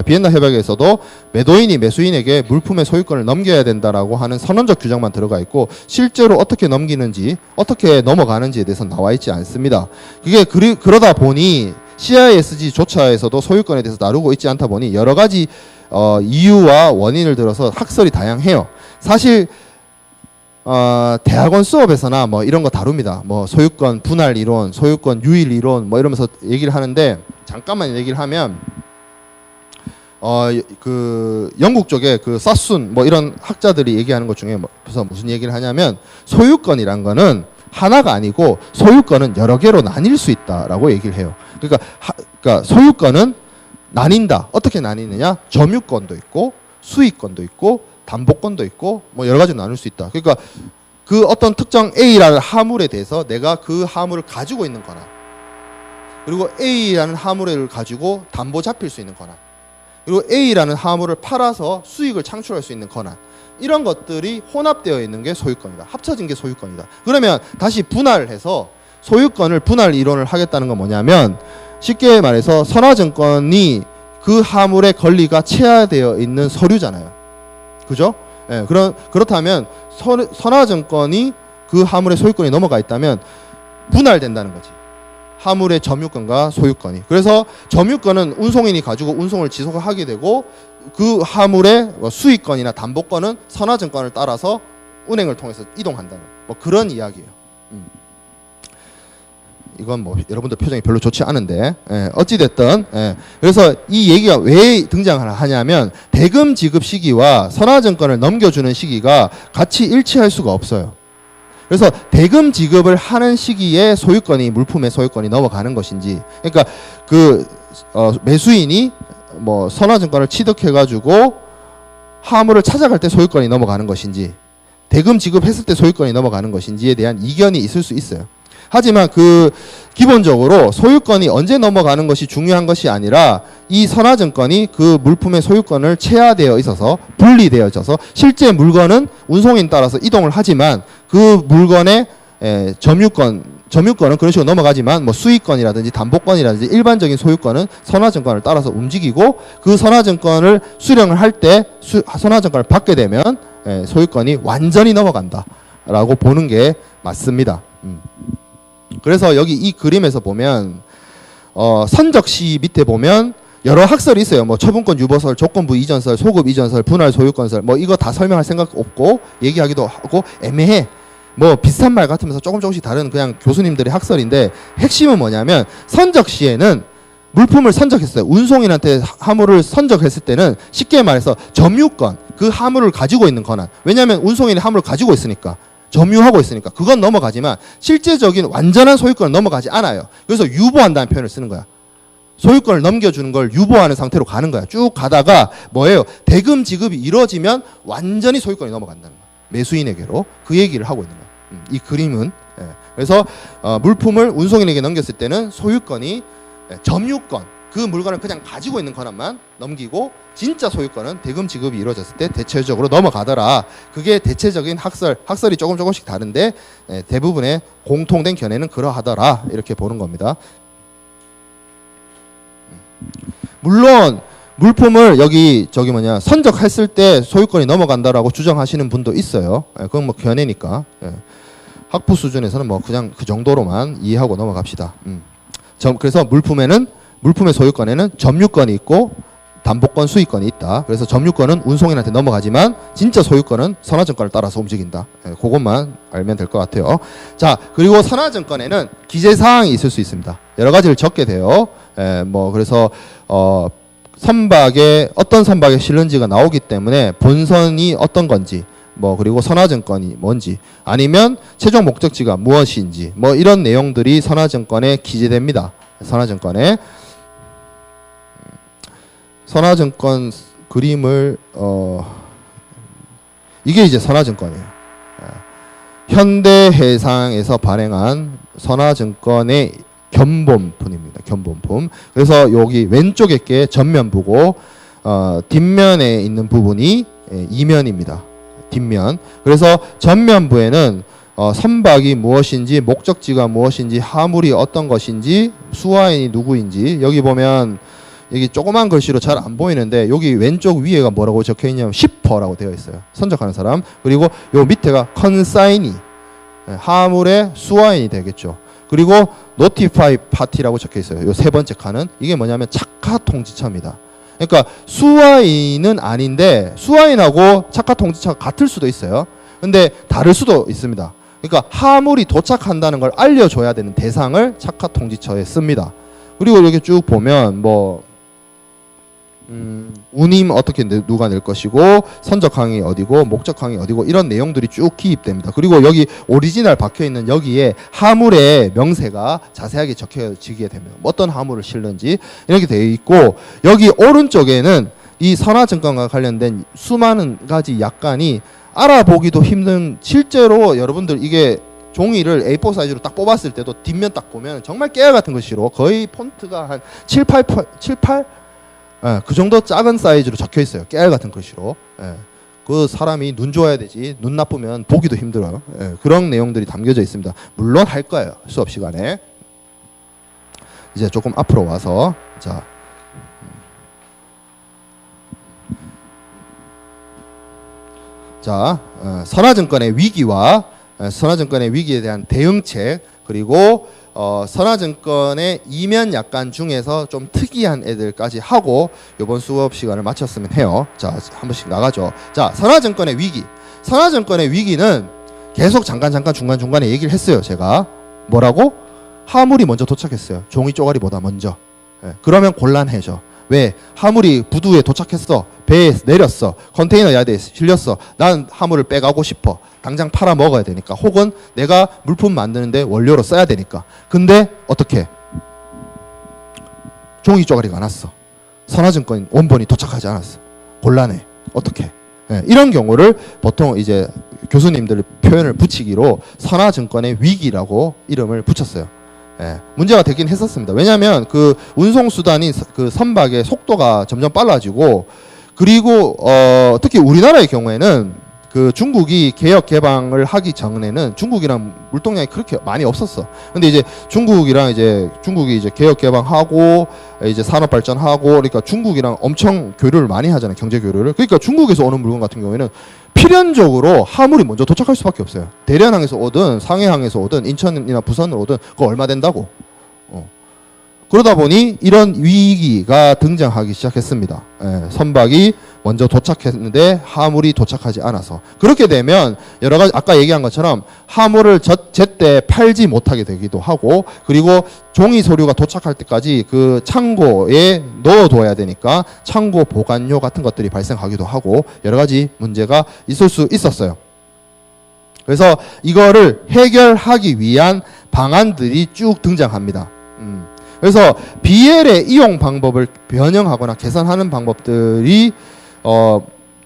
비엔나 협약에서도 매도인이 매수인에게 물품의 소유권을 넘겨야 된다라고 하는 선언적 규정만 들어가 있고, 실제로 어떻게 넘기는지 어떻게 넘어가는지에 대해서 나와 있지 않습니다. 그게 그러다 보니 CISG조차에서도 소유권에 대해서 다루고 있지 않다 보니 여러 가지 이유와 원인을 들어서 학설이 다양해요. 사실 대학원 수업에서나 뭐 이런 거 다룹니다. 뭐 소유권 분할 이론, 소유권 유일 이론 뭐 이러면서 얘기를 하는데, 잠깐만 얘기를 하면 그 영국 쪽에 그 사순 뭐 이런 학자들이 얘기하는 것 중에 그래서 무슨 얘기를 하냐면, 소유권이란 거는 하나가 아니고 소유권은 여러 개로 나뉠 수 있다라고 얘기를 해요. 그러니까 소유권은 나뉜다. 어떻게 나뉘느냐? 점유권도 있고 수익권도 있고 담보권도 있고 뭐 여러 가지로 나눌 수 있다. 그러니까 그 어떤 특정 A라는 화물에 대해서 내가 그 화물을 가지고 있는 권한, 그리고 A라는 화물을 가지고 담보 잡힐 수 있는 권한, 그리고 A라는 화물을 팔아서 수익을 창출할 수 있는 권한, 이런 것들이 혼합되어 있는 게 소유권이다. 합쳐진 게 소유권이다. 그러면 다시 분할해서 소유권을 분할 이론을 하겠다는 건 뭐냐면, 쉽게 말해서 선화증권이 그 화물의 권리가 체화되어 있는 서류잖아요. 그죠? 예, 그렇다면 선화증권이 그 화물의 소유권이 넘어가 있다면 분할된다는 거지. 화물의 점유권과 소유권이. 그래서 점유권은 운송인이 가지고 운송을 지속하게 되고, 그 화물의 수익권이나 담보권은 선화증권을 따라서 은행을 통해서 이동한다는 뭐 그런 이야기예요. 이건 뭐 여러분들 표정이 별로 좋지 않은데, 어찌 됐든 그래서 이 얘기가 왜 등장하냐면, 대금 지급 시기와 선화증권을 넘겨주는 시기가 같이 일치할 수가 없어요. 그래서 대금 지급을 하는 시기에 소유권이, 물품의 소유권이 넘어가는 것인지, 그러니까 그 매수인이 뭐 선화증권을 취득해가지고 화물을 찾아갈 때 소유권이 넘어가는 것인지, 대금 지급했을 때 소유권이 넘어가는 것인지에 대한 이견이 있을 수 있어요. 하지만 그 기본적으로 소유권이 언제 넘어가는 것이 중요한 것이 아니라, 이 선화증권이 그 물품의 소유권을 체화되어 있어서 분리되어져서 실제 물건은 운송인 따라서 이동을 하지만 그 물건의 점유권은 그런 식으로 넘어가지만 뭐 수익권이라든지 담보권이라든지 일반적인 소유권은 선화증권을 따라서 움직이고, 그 선화증권을 수령을 할 때 선화증권을 받게 되면 소유권이 완전히 넘어간다라고 보는 게 맞습니다. 그래서 여기 이 그림에서 보면 선적시 밑에 보면 여러 학설이 있어요. 뭐 처분권 유보설, 조건부 이전설, 소급 이전설, 분할 소유권설, 뭐 이거 다 설명할 생각 없고 얘기하기도 하고 애매해. 뭐 비슷한 말 같으면서 조금씩 다른 그냥 교수님들의 학설인데, 핵심은 뭐냐면 선적시에는 물품을 선적했어요. 운송인한테 화물을 선적했을 때는 쉽게 말해서 점유권, 그 화물을 가지고 있는 권한. 왜냐하면 운송인이 화물을 가지고 있으니까, 점유하고 있으니까 그건 넘어가지만 실제적인 완전한 소유권은 넘어가지 않아요. 그래서 유보한다는 표현을 쓰는 거야. 소유권을 넘겨주는 걸 유보하는 상태로 가는 거야. 쭉 가다가 뭐예요? 대금 지급이 이루어지면 완전히 소유권이 넘어간다는 거야. 매수인에게로. 그 얘기를 하고 있는 거야. 이 그림은. 그래서 물품을 운송인에게 넘겼을 때는 소유권이 점유권, 그 물건을 그냥 가지고 있는 권한만 넘기고, 진짜 소유권은 대금 지급이 이루어졌을 때 대체적으로 넘어가더라. 그게 대체적인 학설이 조금씩 다른데 대부분의 공통된 견해는 그러하더라. 이렇게 보는 겁니다. 물론 물품을 선적했을 때 소유권이 넘어간다라고 주장하시는 분도 있어요. 그건 뭐 견해니까. 학부 수준에서는 뭐 그냥 그 정도로만 이해하고 넘어갑시다. 그래서 물품의 소유권에는 점유권이 있고 담보권, 수익권이 있다. 그래서 점유권은 운송인한테 넘어가지만 진짜 소유권은 선화증권을 따라서 움직인다. 그것만 알면 될 것 같아요. 자, 그리고 선화증권에는 기재사항이 있을 수 있습니다. 여러 가지를 적게 돼요. 그래서 선박에 어떤 선박에 실는지가 나오기 때문에 본선이 어떤 건지 뭐 그리고 선화증권이 뭔지 아니면 최종 목적지가 무엇인지 뭐 이런 내용들이 선화증권에 기재됩니다. 선화증권 그림을 이게 이제 선화증권이에요. 현대해상에서 발행한 선화증권의 견본품입니다. 견본품. 그래서 여기 왼쪽에 게 전면부고 뒷면에 있는 부분이 이면입니다. 뒷면. 그래서 전면부에는 선박이 무엇인지, 목적지가 무엇인지, 하물이 어떤 것인지, 수화인이 누구인지. 여기 보면 여기 조그만 글씨로 잘 안 보이는데 여기 왼쪽 위에가 뭐라고 적혀 있냐면 시퍼라고 되어 있어요. 선적하는 사람. 그리고 요 밑에가 컨사이니, 하물의 수화인이 되겠죠. 그리고 노티파이 파티라고 적혀 있어요. 요 세 번째 칸은 이게 뭐냐면 착화 통지처입니다. 그러니까 수화인은 아닌데 수화인하고 착화 통지처가 같을 수도 있어요. 근데 다를 수도 있습니다. 그러니까 하물이 도착한다는 걸 알려줘야 되는 대상을 착화 통지처에 씁니다. 그리고 여기 쭉 보면 뭐 운임 어떻게 누가 낼 것이고 선적항이 어디고 목적항이 어디고 이런 내용들이 쭉 기입됩니다. 그리고 여기 오리지널 박혀있는 여기에 하물의 명세가 자세하게 적혀지게 됩니다. 어떤 하물을 실는지 이렇게 되어 있고 여기 오른쪽에는 이 선화증권과 관련된 수많은 가지 약관이 알아보기도 힘든 실제로 여러분들 이게 종이를 A4 사이즈로 딱 뽑았을 때도 뒷면 딱 보면 정말 깨알 같은 글씨로 거의 폰트가 한 7, 8 그 정도 작은 사이즈로 적혀 있어요. 깨알 같은 글씨로. 그 사람이 눈 좋아야 되지 눈 나쁘면 보기도 힘들어요. 그런 내용들이 담겨져 있습니다. 물론 할 거예요. 수업 시간에. 이제 조금 앞으로 와서 선화증권의 위기와 선화증권의 위기에 대한 대응책 그리고 선화증권의 이면 약관 중에서 좀 특이한 애들까지 하고 이번 수업 시간을 마쳤으면 해요. 자, 한 번씩 나가죠. 자, 선화증권의 위기. 선화증권의 위기는 계속 잠깐 중간중간에 얘기를 했어요. 제가 뭐라고? 하물이 먼저 도착했어요. 종이 쪼가리보다 먼저. 그러면 곤란해져. 왜? 하물이 부두에 도착했어. 배에 내렸어. 컨테이너 야드에 실렸어. 난 하물을 빼가고 싶어. 당장 팔아 먹어야 되니까. 혹은 내가 물품 만드는데 원료로 써야 되니까. 근데 어떻게? 종이 쪼가리가 안 왔어. 선화증권 원본이 도착하지 않았어. 곤란해. 어떻게? 이런 경우를 보통 이제 교수님들 표현을 붙이기로 선화증권의 위기라고 이름을 붙였어요. 문제가 되긴 했었습니다. 왜냐하면 그 운송수단이 그 선박의 속도가 점점 빨라지고 그리고 특히 우리나라의 경우에는 그 중국이 개혁 개방을 하기 전에는 중국이랑 물동량이 그렇게 많이 없었어. 근데 이제 중국이 이제 개혁 개방하고 이제 산업 발전하고 그러니까 중국이랑 엄청 교류를 많이 하잖아요. 경제 교류를. 그러니까 중국에서 오는 물건 같은 경우에는 필연적으로 하물이 먼저 도착할 수밖에 없어요. 대련항에서 오든 상해항에서 오든 인천이나 부산으로 오든 그거 얼마 된다고. 그러다 보니 이런 위기가 등장하기 시작했습니다. 선박이 먼저 도착했는데 하물이 도착하지 않아서 그렇게 되면 여러 가지 아까 얘기한 것처럼 하물을 제때 팔지 못하게 되기도 하고 그리고 종이 서류가 도착할 때까지 그 창고에 넣어둬야 되니까 창고 보관료 같은 것들이 발생하기도 하고 여러 가지 문제가 있을 수 있었어요. 그래서 이거를 해결하기 위한 방안들이 쭉 등장합니다. 그래서 BL의 이용 방법을 변형하거나 개선하는 방법들이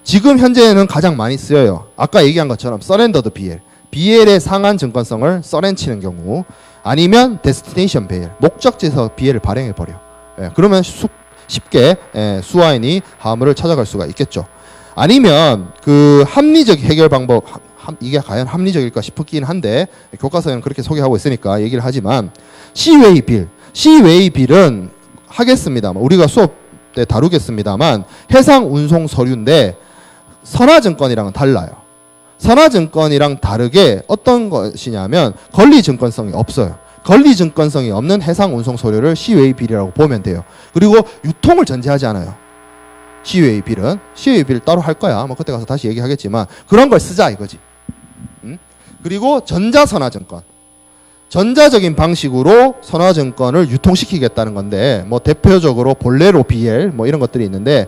지금 현재는 가장 많이 쓰여요. 아까 얘기한 것처럼 서렌더드 BL, BL의 상한 증권성을 서렌치는 경우 아니면 데스티네이션 BL, 목적지에서 BL을 발행해 버려. 그러면 쉽게 수화인이 하물을 찾아갈 수가 있겠죠. 아니면 그 합리적 해결 방법 이게 과연 합리적일까 싶긴 한데 교과서에는 그렇게 소개하고 있으니까 얘기를 하지만 시웨이 빌은 하겠습니다. 우리가 수업 때 다루겠습니다만 해상 운송 서류인데 선화증권이랑은 달라요. 선화증권이랑 다르게 어떤 것이냐면 권리증권성이 없어요. 권리증권성이 없는 해상 운송 서류를 시웨이 빌이라고 보면 돼요. 그리고 유통을 전제하지 않아요. 시웨이 빌 따로 할 거야. 뭐 그때 가서 다시 얘기하겠지만 그런 걸 쓰자 이거지. 그리고 전자선화증권. 전자적인 방식으로 선화증권을 유통시키겠다는 건데, 뭐 대표적으로 볼레로 BL 뭐 이런 것들이 있는데,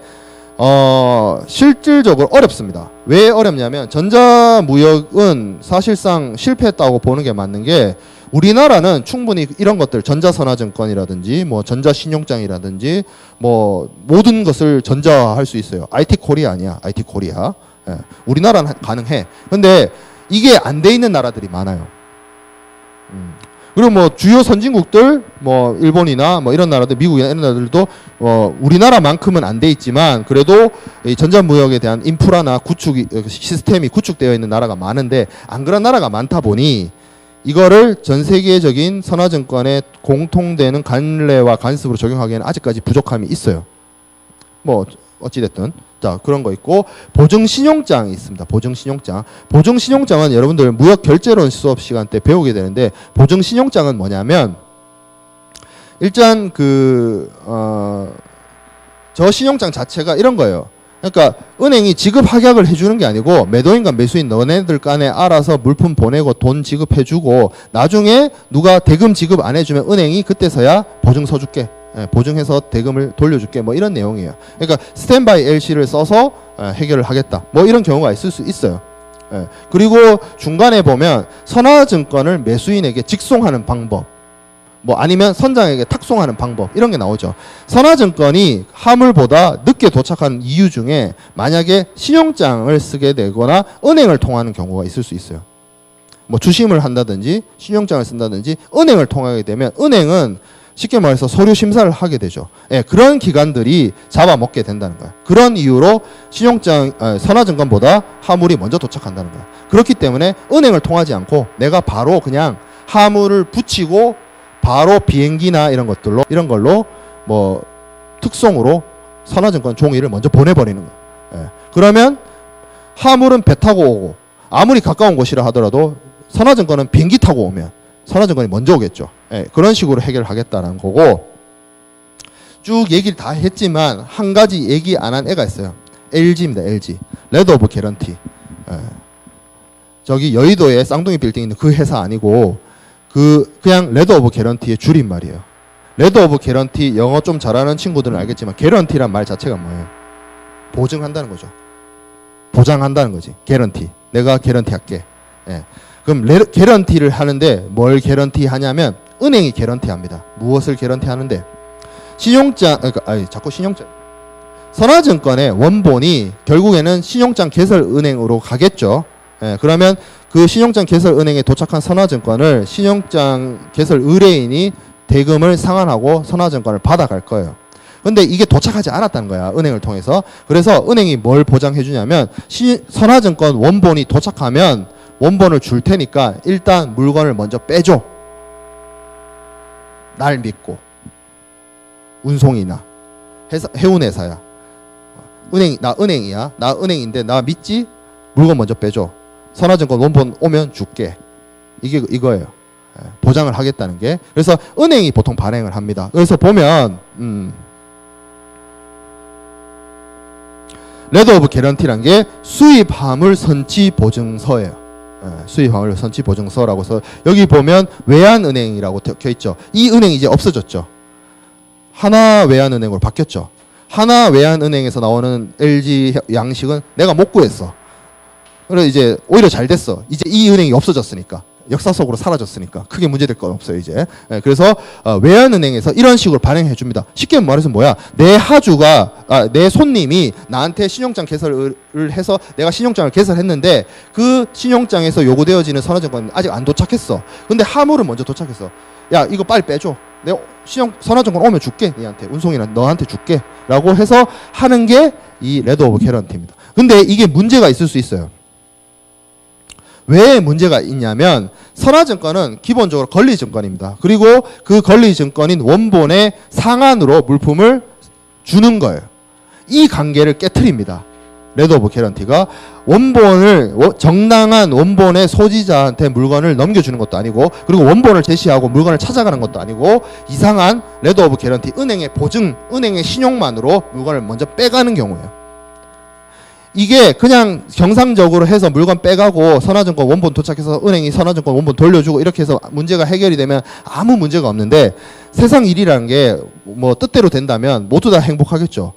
실질적으로 어렵습니다. 왜 어렵냐면 전자무역은 사실상 실패했다고 보는 게 맞는 게, 우리나라는 충분히 이런 것들, 전자선화증권이라든지 뭐 전자신용장이라든지 뭐 모든 것을 전자화할 수 있어요. IT 코리아 아니야, IT 코리아. 예, 우리나라는 가능해. 근데 이게 안 돼 있는 나라들이 많아요. 그리고 뭐 주요 선진국들, 뭐 일본이나 뭐 이런 나라들, 미국이나 이런 나라들도 우리나라만큼은 안 돼 있지만 그래도 이 전자무역에 대한 인프라나 구축이, 시스템이 구축되어 있는 나라가 많은데, 안 그런 나라가 많다 보니 이거를 전 세계적인 선화증권에 공통되는 관례와 관습으로 적용하기에는 아직까지 부족함이 있어요. 뭐 어찌됐든 자, 그런 거 있고, 보증신용장이 있습니다. 보증신용장. 보증신용장은 여러분들 무역결제론 수업 시간 때 배우게 되는데, 보증신용장은 뭐냐면 일단 저 신용장 자체가 이런 거예요. 그러니까 은행이 지급 확약을 해주는 게 아니고, 매도인과 매수인 너네들 간에 알아서 물품 보내고 돈 지급해주고, 나중에 누가 대금 지급 안 해주면 은행이 그때서야 보증서 줄게, 보증해서 대금을 돌려줄게, 뭐 이런 내용이에요. 그러니까 스탠바이 LC를 써서 해결을 하겠다, 뭐 이런 경우가 있을 수 있어요. 그리고 중간에 보면 선화증권을 매수인에게 직송하는 방법, 뭐 아니면 선장에게 탁송하는 방법, 이런 게 나오죠. 선화증권이 화물보다 늦게 도착하는 이유 중에, 만약에 신용장을 쓰게 되거나 은행을 통하는 경우가 있을 수 있어요. 뭐 주심을 한다든지 신용장을 쓴다든지 은행을 통하게 되면, 은행은 쉽게 말해서 서류 심사를 하게 되죠. 예, 그런 기관들이 잡아먹게 된다는 거야. 그런 이유로 선화증권보다 화물이 먼저 도착한다는 거야. 그렇기 때문에 은행을 통하지 않고 내가 바로 그냥 화물을 붙이고 바로 비행기나 이런 걸로 뭐 특송으로 선화증권 종이를 먼저 보내버리는 거야. 예. 그러면 화물은 배 타고 오고, 아무리 가까운 곳이라 하더라도 선화증권은 비행기 타고 오면 선화증권이 먼저 오겠죠. 예. 그런 식으로 해결하겠다는 거고, 쭉 얘기를 다 했지만 한 가지 얘기 안 한 애가 있어요. LG입니다. LG. 레터 오브 개런티. 저기 여의도에 쌍둥이 빌딩 있는 그 회사 아니고, 그냥 레터 오브 개런티의 줄임말이에요. 레터 오브 개런티, 영어 좀 잘하는 친구들은 알겠지만 개런티란 말 자체가 뭐예요? 보증한다는 거죠. 보장한다는 거지. 개런티. 내가 개런티 할게. 예. 그럼 개런티를 하는데 뭘 개런티 하냐면 은행이 개런티 합니다. 무엇을 개런티 하는데? 신용장, 자꾸 신용장. 선화증권의 원본이 결국에는 신용장 개설은행으로 가겠죠. 예, 그러면 그 신용장 개설은행에 도착한 선화증권을 신용장 개설 의뢰인이 대금을 상환하고 선화증권을 받아갈 거예요. 근데 이게 도착하지 않았다는 거야, 은행을 통해서. 그래서 은행이 뭘 보장해 주냐면, 선화증권 원본이 도착하면 원본을 줄 테니까 일단 물건을 먼저 빼줘. 날 믿고. 운송이나 해운회사야. 나 은행이야. 나 은행인데 나 믿지? 물건 먼저 빼줘. 선화증권 원본 오면 줄게. 이거예요. 보장을 하겠다는 게. 그래서 은행이 보통 발행을 합니다. 그래서 보면 레터 오브 개런티란 게 수입화물 선치 보증서예요. 수입화물 선치 보증서라고 해서 여기 보면 외환은행이라고 적혀 있죠. 이 은행이 이제 없어졌죠. 하나외환은행으로 바뀌었죠. 하나외환은행에서 나오는 LG 양식은 내가 못 구했어. 그래서 이제 오히려 잘 됐어. 이제 이 은행이 없어졌으니까. 역사 속으로 사라졌으니까 크게 문제될 건 없어요 이제. 그래서 외환은행에서 이런 식으로 발행해 줍니다. 쉽게 말해서 뭐야, 내 하주가 내 손님이 나한테 신용장 개설을 해서 내가 신용장을 개설했는데 그 신용장에서 요구되어지는 선화증권은 아직 안 도착했어. 근데 화물은 먼저 도착했어. 야, 이거 빨리 빼줘. 내가 선화증권 오면 줄게. 니한테 운송이나 너한테 줄게 라고 해서 하는 게 이 레터 오브 개런티입니다. 근데 이게 문제가 있을 수 있어요. 왜 문제가 있냐면, 선화증권은 기본적으로 권리증권입니다. 그리고 그 권리증권인 원본의 상한으로 물품을 주는 거예요. 이 관계를 깨트립니다. 레터 오브 개런티가 원본을, 정당한 원본의 소지자한테 물건을 넘겨주는 것도 아니고, 그리고 원본을 제시하고 물건을 찾아가는 것도 아니고, 이상한 레터 오브 개런티, 은행의 보증, 은행의 신용만으로 물건을 먼저 빼가는 경우예요. 이게 그냥 정상적으로 해서 물건 빼가고 선화증권 원본 도착해서 은행이 선화증권 원본 돌려주고 이렇게 해서 문제가 해결이 되면 아무 문제가 없는데 세상 일이라는 게 뭐 뜻대로 된다면 모두 다 행복하겠죠.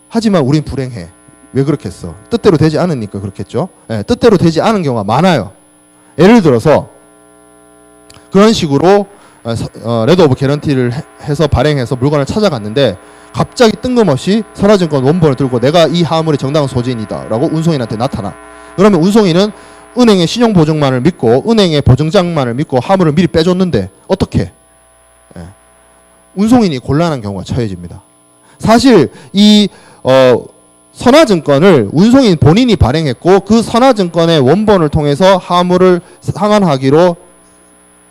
하지만 우린 불행해. 왜 그렇겠어? 뜻대로 되지 않으니까 그렇겠죠. 뜻대로 되지 않은 경우가 많아요. 예를 들어서 그런 식으로 레터 오브 개런티를 해서 발행해서 물건을 찾아갔는데 갑자기 뜬금없이 선화증권 원본을 들고 내가 이 화물의 정당한 소지인이다 라고 운송인한테 나타나. 그러면 운송인은 은행의 신용보증만을 믿고 은행의 보증장만을 믿고 화물을 미리 빼줬는데 어떻게? 운송인이 곤란한 경우가 처해집니다. 사실 이 선화증권을 운송인 본인이 발행했고 그 선화증권의 원본을 통해서 화물을 상환하기로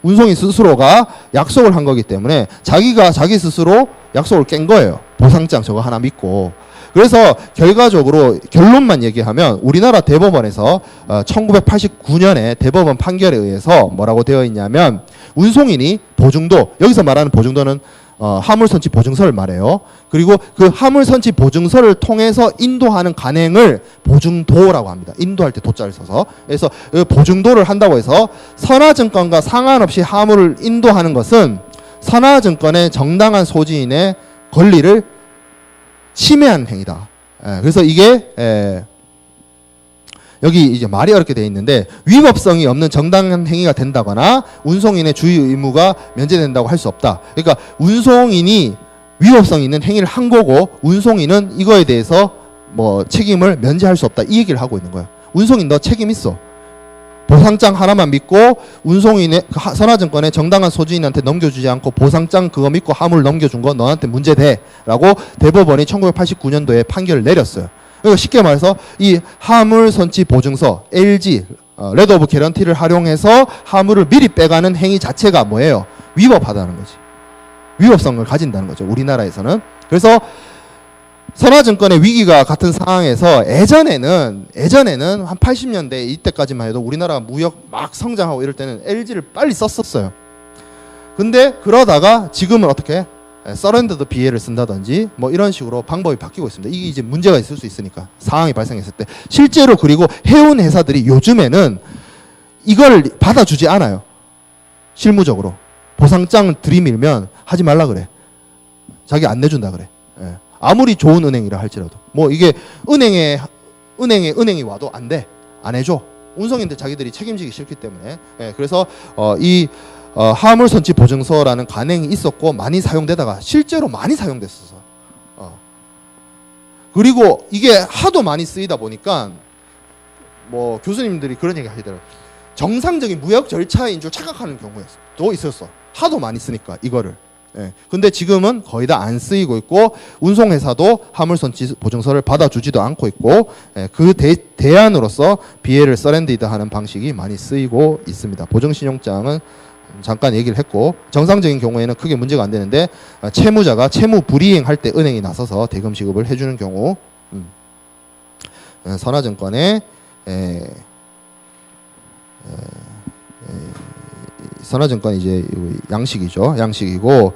운송인 스스로가 약속을 한 거기 때문에 자기가 자기 스스로 약속을 깬 거예요. 보상장 저거 하나 믿고. 그래서 결과적으로 결론만 얘기하면 우리나라 대법원에서 1989년에 대법원 판결에 의해서 뭐라고 되어 있냐면 운송인이 보증도, 여기서 말하는 보증도는 화물선치 보증서를 말해요. 그리고 그 화물선치 보증서를 통해서 인도하는 간행을 보증도라고 합니다. 인도할 때 도자를 써서. 그래서 그 보증도를 한다고 해서 선화증권과 상관없이 화물을 인도하는 것은 선화증권의 정당한 소지인의 권리를 침해한 행위다. 그래서 이게 여기 이제 말이 어렵게 되어 있는데 위법성이 없는 정당한 행위가 된다거나 운송인의 주의 의무가 면제된다고 할 수 없다. 그러니까 운송인이 위법성 있는 행위를 한 거고 운송인은 이거에 대해서 뭐 책임을 면제할 수 없다. 이 얘기를 하고 있는 거예요. 운송인 너 책임 있어. 보상장 하나만 믿고 운송인의 선화증권의 정당한 소지인한테 넘겨주지 않고 보상장 그거 믿고 화물 넘겨준 거 너한테 문제돼 라고 대법원이 1989년도에 판결을 내렸어요. 그러니까 쉽게 말해서 이 화물선치 보증서 LG 레터 오브 개런티를 활용해서 화물을 미리 빼가는 행위 자체가 뭐예요? 위법하다는 거지. 위법성을 가진다는 거죠. 우리나라에서는. 그래서 선화증권의 위기가 같은 상황에서 예전에는 한 80년대 이때까지만 해도 우리나라가 무역 막 성장하고 이럴 때는 LG를 빨리 썼었어요. 근데 그러다가 지금은 어떻게? 서렌더드 BA를 쓴다든지 뭐 이런 식으로 방법이 바뀌고 있습니다. 이게 이제 문제가 있을 수 있으니까 상황이 발생했을 때 실제로. 그리고 해운 회사들이 요즘에는 이걸 받아주지 않아요. 실무적으로 보상장 들이밀면 하지 말라 그래. 자기 안 내준다 그래. 아무리 좋은 은행이라 할지라도 뭐 이게 은행이 와도 안 돼. 안 해줘. 운송인들 자기들이 책임지기 싫기 때문에. 그래서 이 화물선치 보증서라는 관행이 있었고 많이 사용되다가 실제로 많이 사용됐었어. 그리고 이게 하도 많이 쓰이다 보니까 뭐 교수님들이 그런 얘기 하시더라고요. 정상적인 무역 절차인 줄 착각하는 경우도 있었어. 하도 많이 쓰니까 이거를. 근데 지금은 거의 다 안 쓰이고 있고 운송회사도 화물선치 보증서를 받아주지도 않고 있고 그 대안으로서 BA를 서렌디드하는 방식이 많이 쓰이고 있습니다. 보증신용장은 잠깐 얘기를 했고 정상적인 경우에는 크게 문제가 안 되는데 채무자가 채무 불이행할 때 은행이 나서서 대금 지급을 해주는 경우 선화증권의 선화증권 이제 양식이죠. 양식이고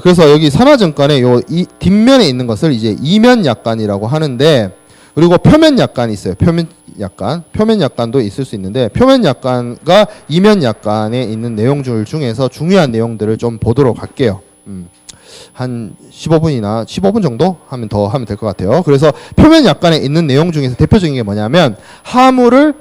그래서 여기 선화증권의 요 뒷면에 있는 것을 이제 이면약관이라고 하는데 그리고 표면약관이 있어요. 표면약관도 있을 수 있는데 표면약관과 이면약관에 있는 내용들 중에서 중요한 내용들을 좀 보도록 할게요. 한 15분 정도 하면 더 하면 될 것 같아요. 그래서 표면약관에 있는 내용 중에서 대표적인 게 뭐냐면 화물을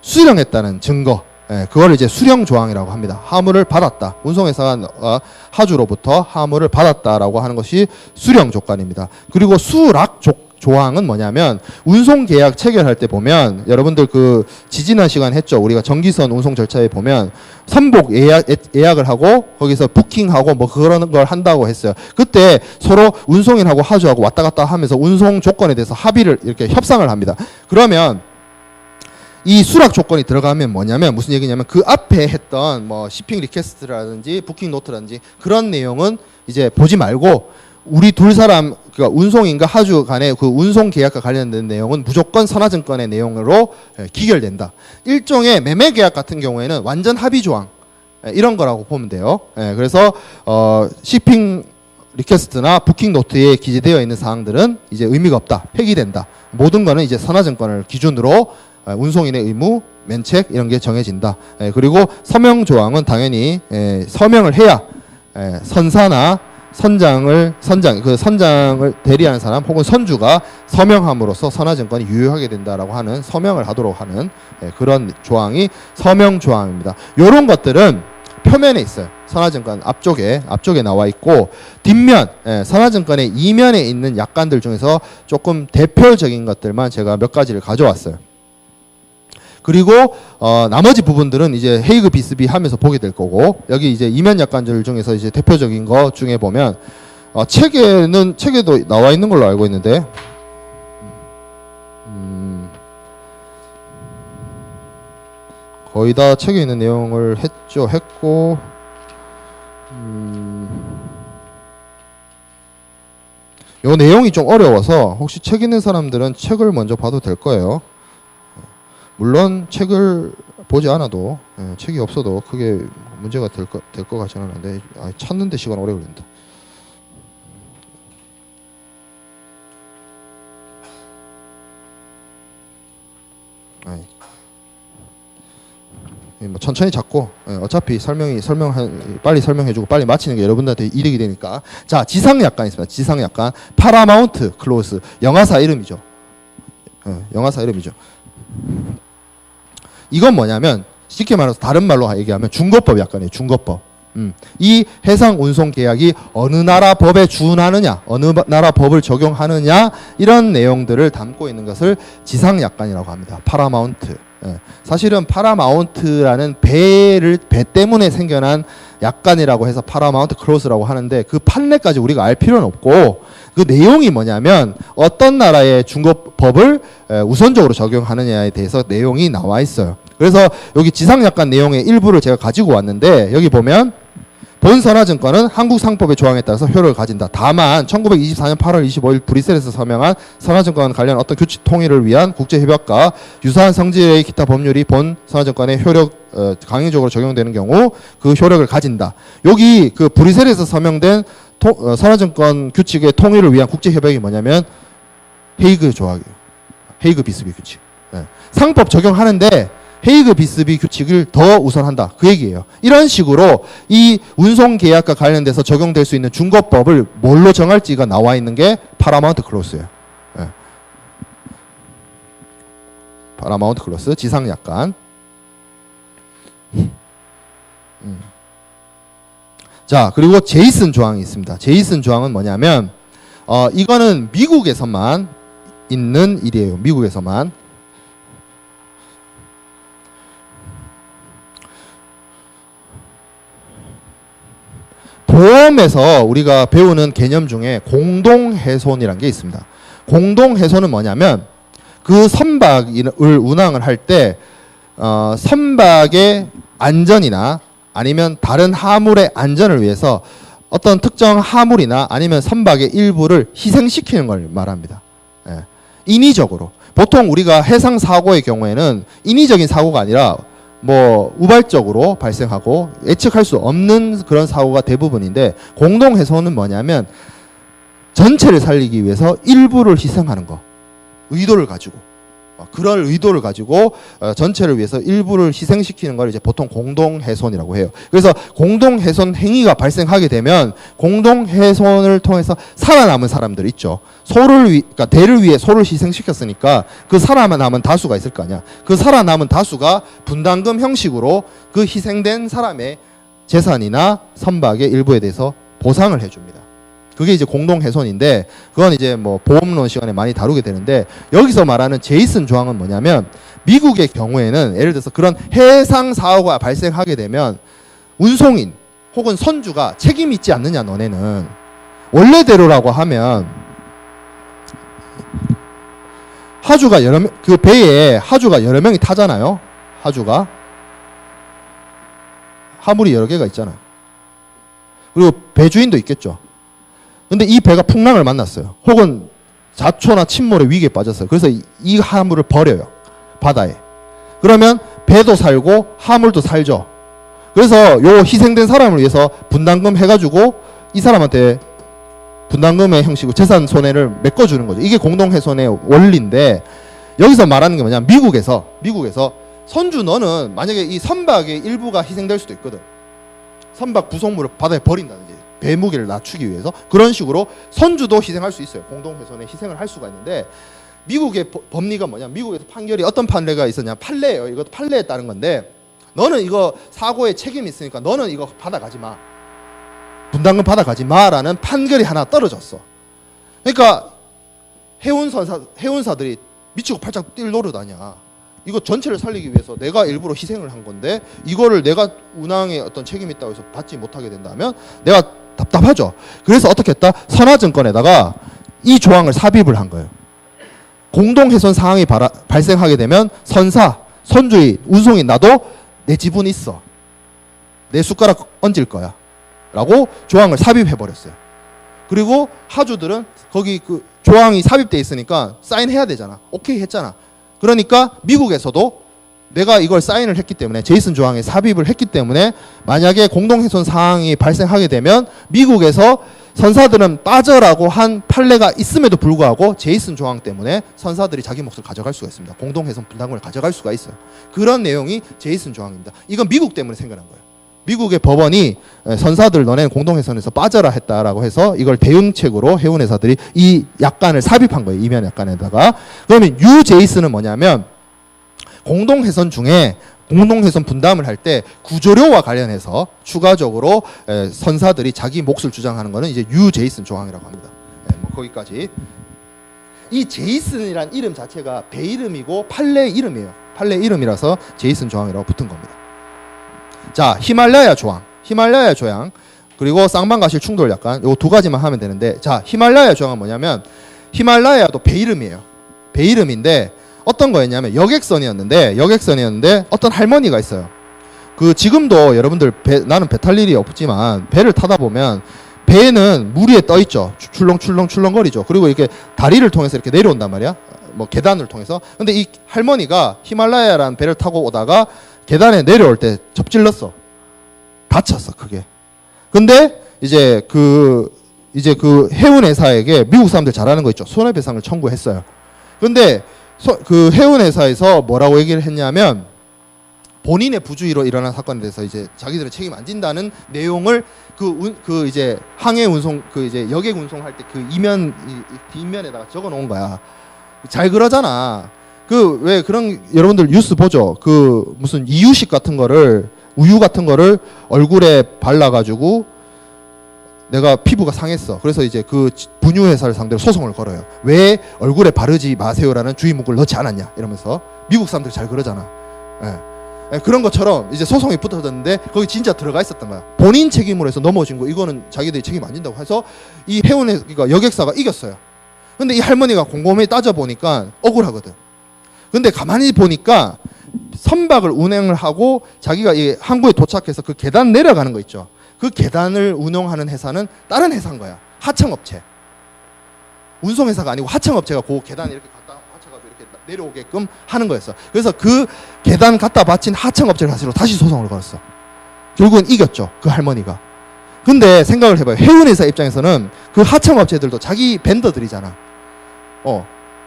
수령했다는 증거. 그걸 이제 수령 조항이라고 합니다. 화물을 받았다. 운송회사가 하주로부터 화물을 받았다라고 하는 것이 수령 조건입니다. 그리고 수락 조항은 뭐냐면 운송 계약 체결할 때 보면 여러분들 그 지지난 시간 했죠. 우리가 전기선 운송 절차에 보면 선복 예약을 하고 거기서 부킹하고 뭐 그런 걸 한다고 했어요. 그때 서로 운송인하고 하주하고 왔다 갔다 하면서 운송 조건에 대해서 합의를 이렇게 협상을 합니다. 그러면 이 수락 조건이 들어가면 뭐냐면 무슨 얘기냐면 그 앞에 했던 뭐 shipping 리퀘스트라든지 부킹 노트라든지 그런 내용은 이제 보지 말고 우리 둘 사람 그러니까 운송인과 하주 간의 그 운송 계약과 관련된 내용은 무조건 선화증권의 내용으로 기결된다. 일종의 매매 계약 같은 경우에는 완전 합의 조항 이런 거라고 보면 돼요. 그래서 shipping 리퀘스트나 부킹 노트에 기재되어 있는 사항들은 이제 의미가 없다. 폐기된다. 모든 거는 이제 선화증권을 기준으로 운송인의 의무, 면책 이런 게 정해진다. 그리고 서명 조항은 당연히 서명을 해야 선사나 선장을 대리하는 사람 혹은 선주가 서명함으로써 선화증권이 유효하게 된다라고 하는 서명을 하도록 하는 그런 조항이 서명 조항입니다. 이런 것들은 표면에 있어요. 선화증권 앞쪽에 나와 있고 뒷면 선화증권의 이면에 있는 약관들 중에서 조금 대표적인 것들만 제가 몇 가지를 가져왔어요. 그리고 나머지 부분들은 이제 헤이그 비스비 하면서 보게 될 거고 여기 이제 이면 약관들 중에서 이제 대표적인 거 중에 보면 책에도 나와 있는 걸로 알고 있는데 거의 다 책에 있는 내용을 했고 요 내용이 좀 어려워서 혹시 책 있는 사람들은 책을 먼저 봐도 될 거예요. 물론 책을 보지 않아도 책이 없어도 크게 문제가 될 것 같지는 않은데 찾는데 시간 오래 걸린다. 뭐 천천히 잡고 어차피 빨리 설명해주고 빨리 마치는 게 여러분들한테 이득이 되니까. 자, 지상약관 있습니다. 지상약관 파라마운트 클로스 영화사 이름이죠. 영화사 이름이죠. 이건 뭐냐면 쉽게 말해서 다른 말로 얘기하면 중거법 약관이에요. 중거법. 이 해상 운송 계약이 어느 나라 법에 준하느냐, 어느 나라 법을 적용하느냐 이런 내용들을 담고 있는 것을 지상 약관이라고 합니다. 파라마운트. 사실은 파라마운트라는 배 때문에 생겨난 약관이라고 해서 파라마운트 클로스라고 하는데 그 판례까지 우리가 알 필요는 없고 그 내용이 뭐냐면 어떤 나라의 중거법을 우선적으로 적용하느냐에 대해서 내용이 나와 있어요. 그래서 여기 지상약관 내용의 일부를 제가 가지고 왔는데 여기 보면 본 선화증권은 한국 상법의 조항에 따라서 효력을 가진다. 다만 1924년 8월 25일 브뤼셀에서 서명한 선화증권 관련 어떤 규칙 통일을 위한 국제협약과 유사한 성질의 기타 법률이 본 선화증권의 효력 강행적으로 적용되는 경우 그 효력을 가진다. 여기 그 브뤼셀에서 서명된 선화증권 규칙의 통일을 위한 국제협약이 뭐냐면 헤이그 조약이에요. 헤이그 비스비 규칙. 상법 적용하는데 헤이그 비스비 규칙을 더 우선한다. 그 얘기예요. 이런 식으로 이 운송계약과 관련돼서 적용될 수 있는 중거법을 뭘로 정할지가 나와 있는 게 파라마운트 클로스예요. 파라마운트 클로스 지상약관. 자, 그리고 제이슨 조항이 있습니다. 제이슨 조항은 뭐냐면 이거는 미국에서만 있는 일이에요. 미국에서만. 보험에서 우리가 배우는 개념 중에 공동훼손이라는 게 있습니다. 공동훼손은 뭐냐면 그 선박을 운항을 할 때 선박의 안전이나 아니면 다른 하물의 안전을 위해서 어떤 특정 하물이나 아니면 선박의 일부를 희생시키는 걸 말합니다. 인위적으로. 보통 우리가 해상 사고의 경우에는 인위적인 사고가 아니라 뭐 우발적으로 발생하고 예측할 수 없는 그런 사고가 대부분인데 공동훼손은 뭐냐면 전체를 살리기 위해서 일부를 희생하는 거. 의도를 가지고. 그럴 의도를 가지고 전체를 위해서 일부를 희생시키는 걸 이제 보통 공동훼손이라고 해요. 그래서 공동훼손 행위가 발생하게 되면 공동훼손을 통해서 살아남은 사람들 있죠. 그러니까 대를 위해 소를 희생시켰으니까 그 살아남은 다수가 있을 거 아니야. 그 살아남은 다수가 분담금 형식으로 그 희생된 사람의 재산이나 선박의 일부에 대해서 보상을 해줍니다. 그게 이제 공동훼손인데 그건 이제 뭐 보험론 시간에 많이 다루게 되는데 여기서 말하는 제이슨 조항은 뭐냐면 미국의 경우에는 예를 들어서 그런 해상 사고가 발생하게 되면 운송인 혹은 선주가 책임이 있지 않느냐 너네는. 원래대로라고 하면 하주가 그 배에 하주가 여러 명이 타잖아요. 하주가 하물이 여러 개가 있잖아요. 그리고 배주인도 있겠죠. 근데 이 배가 풍랑을 만났어요. 혹은 자초나 침몰의 위기에 빠졌어요. 그래서 이 화물을 버려요. 바다에. 그러면 배도 살고 화물도 살죠. 그래서 요 희생된 사람을 위해서 분담금 해가지고 이 사람한테 분담금의 형식으로 재산 손해를 메꿔주는 거죠. 이게 공동훼손의 원리인데 여기서 말하는 게 뭐냐, 미국에서 선주 너는 만약에 이 선박의 일부가 희생될 수도 있거든. 선박 부속물을 바다에 버린다든지 배 무게를 낮추기 위해서 그런 식으로 선주도 희생할 수 있어요. 공동훼손에 희생을 할 수가 있는데 미국의 법리가 뭐냐, 미국에서 판결이 어떤 판례가 있었냐, 판례예요. 이것도 판례에 따른 건데 너는 이거 사고에 책임이 있으니까 너는 이거 받아가지 마, 분담금 받아가지 마라는 판결이 하나 떨어졌어. 그러니까 해운사들이 미치고 팔짝 뛸 노릇 아니야. 이거 전체를 살리기 위해서 내가 일부러 희생을 한 건데 이거를 내가 운항에 어떤 책임이 있다고 해서 받지 못하게 된다면 내가 답답하죠. 그래서 어떻게 했다? 선화증권에다가 이 조항을 삽입을 한 거예요. 공동훼손 상황이 발생하게 되면 선사, 선주의, 운송인 나도 내 지분 있어, 내 숟가락 얹을 거야 라고 조항을 삽입해버렸어요. 그리고 하주들은 거기 그 조항이 삽입돼 있으니까 사인해야 되잖아. 오케이 했잖아. 그러니까 미국에서도 내가 이걸 사인을 했기 때문에, 제이슨 조항에 삽입을 했기 때문에 만약에 공동훼손 사항이 발생하게 되면 미국에서 선사들은 빠져라고 한 판례가 있음에도 불구하고 제이슨 조항 때문에 선사들이 자기 몫을 가져갈 수가 있습니다. 공동훼손 분담금을 가져갈 수가 있어요. 그런 내용이 제이슨 조항입니다. 이건 미국 때문에 생겨난 거예요. 미국의 법원이 선사들 너네는 공동훼손에서 빠져라 했다라고 해서 이걸 대응책으로 해운회사들이 이 약관을 삽입한 거예요. 이면 약관에다가. 그러면 유제이슨은 뭐냐면 공동훼손 중에 공동훼손 분담을 할 때 구조료와 관련해서 추가적으로 선사들이 자기 몫을 주장하는 거는 이제 유제이슨 조항이라고 합니다. 뭐 거기까지. 이 제이슨이란 이름 자체가 배 이름이고 판례 이름이에요. 판례 이름이라서 제이슨 조항이라고 붙은 겁니다. 자, 히말라야 조항, 그리고 쌍방과실 충돌 약관, 요 두 가지만 하면 되는데, 자, 히말라야 조항은 뭐냐면 히말라야도 배 이름이에요. 배 이름인데 어떤 거였냐면 여객선이었는데 어떤 할머니가 있어요. 그 지금도 여러분들 나는 배 탈 일이 없지만 배를 타다 보면 배는 물 위에 떠 있죠. 출렁거리죠. 그리고 이렇게 다리를 통해서 이렇게 내려온단 말이야. 뭐 계단을 통해서. 근데 이 할머니가 히말라야라는 배를 타고 오다가 계단에 내려올 때 접질렀어. 다쳤어, 크게. 근데 이제 그 해운회사에게, 미국 사람들 잘하는 거 있죠. 손해배상을 청구했어요. 근데 그 해운회사에서 뭐라고 얘기를 했냐면 본인의 부주의로 일어난 사건에 대해서 이제 자기들은 책임 안 진다는 내용을 그 이제 항해 운송, 그 이제 여객 운송할 때 그 뒷면에다가 적어 놓은 거야. 잘 그러잖아. 그 왜 그런, 여러분들 뉴스 보죠. 그 무슨 이유식 같은 거를, 우유 같은 거를 얼굴에 발라가지고 내가 피부가 상했어. 그래서 이제 그 분유회사를 상대로 소송을 걸어요. 왜 얼굴에 바르지 마세요라는 주의문구를 넣지 않았냐 이러면서. 미국 사람들 잘 그러잖아. 예. 그런 것처럼 이제 소송이 붙어졌는데 거기 진짜 들어가 있었던 거야. 본인 책임으로 해서 넘어진 거, 이거는 자기들이 책임 안 진다고 해서 이 그러니까 여객사가 이겼어요. 근데 이 할머니가 곰곰이 따져보니까 억울하거든. 근데 가만히 보니까 선박을 운행을 하고 자기가 이 항구에 도착해서 그 계단 내려가는 거 있죠. 그 계단을 운영하는 회사는 다른 회사인 거야. 하청업체. 운송회사가 아니고 하청업체가 그 계단 이렇게 갖다 받쳐가지고 이렇게 내려오게끔 하는 거였어. 그래서 그 계단 갖다 바친 하청업체를 사실로 다시 소송을 걸었어. 결국은 이겼죠, 그 할머니가. 근데 생각을 해봐요. 해운회사 입장에서는 그 하청업체들도 자기 벤더들이잖아.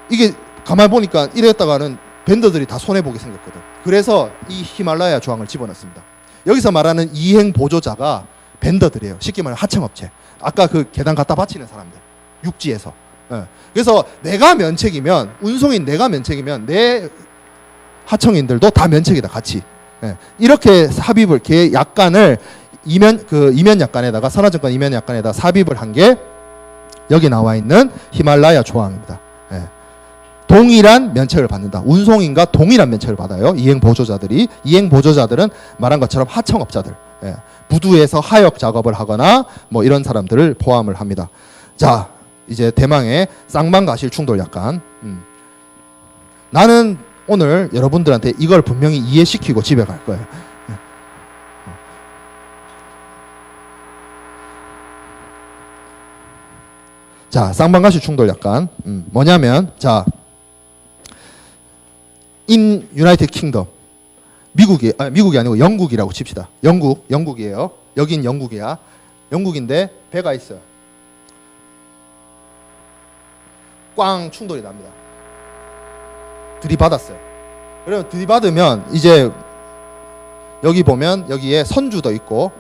이게 가만히 보니까 이랬다가는 벤더들이 다 손해보게 생겼거든. 그래서 이 히말라야 조항을 집어넣습니다. 여기서 말하는 이행 보조자가 벤더들이에요. 쉽게 말하면 하청업체. 아까 그 계단 갖다 바치는 사람들, 육지에서. 그래서 내가 면책이면, 운송인 내가 면책이면 내 하청인들도 다 면책이다, 같이. 이렇게 삽입을, 걔 약관을 이면 약관에다가, 선화증권 이면 약관에다 삽입을 한 게 여기 나와 있는 히말라야 조항입니다. 동일한 면책을 받는다. 운송인과 동일한 면책을 받아요. 이행보조자들이. 이행보조자들은 말한 것처럼 하청업자들, 부두에서 하역 작업을 하거나 뭐 이런 사람들을 포함을 합니다. 자, 이제 대망의 쌍방과실 충돌 약관. 나는 오늘 여러분들한테 이걸 분명히 이해시키고 집에 갈 거예요. 자, 쌍방과실 충돌 약관. 뭐냐면, 자, in United Kingdom, 미국이 아니고 영국이라고 칩시다. 영국이에요. 여긴 영국이야. 영국인데 배가 있어요. 꽝 충돌이 납니다. 들이받았어요. 그러면 들이받으면 이제 여기 보면 여기에 선주도 있고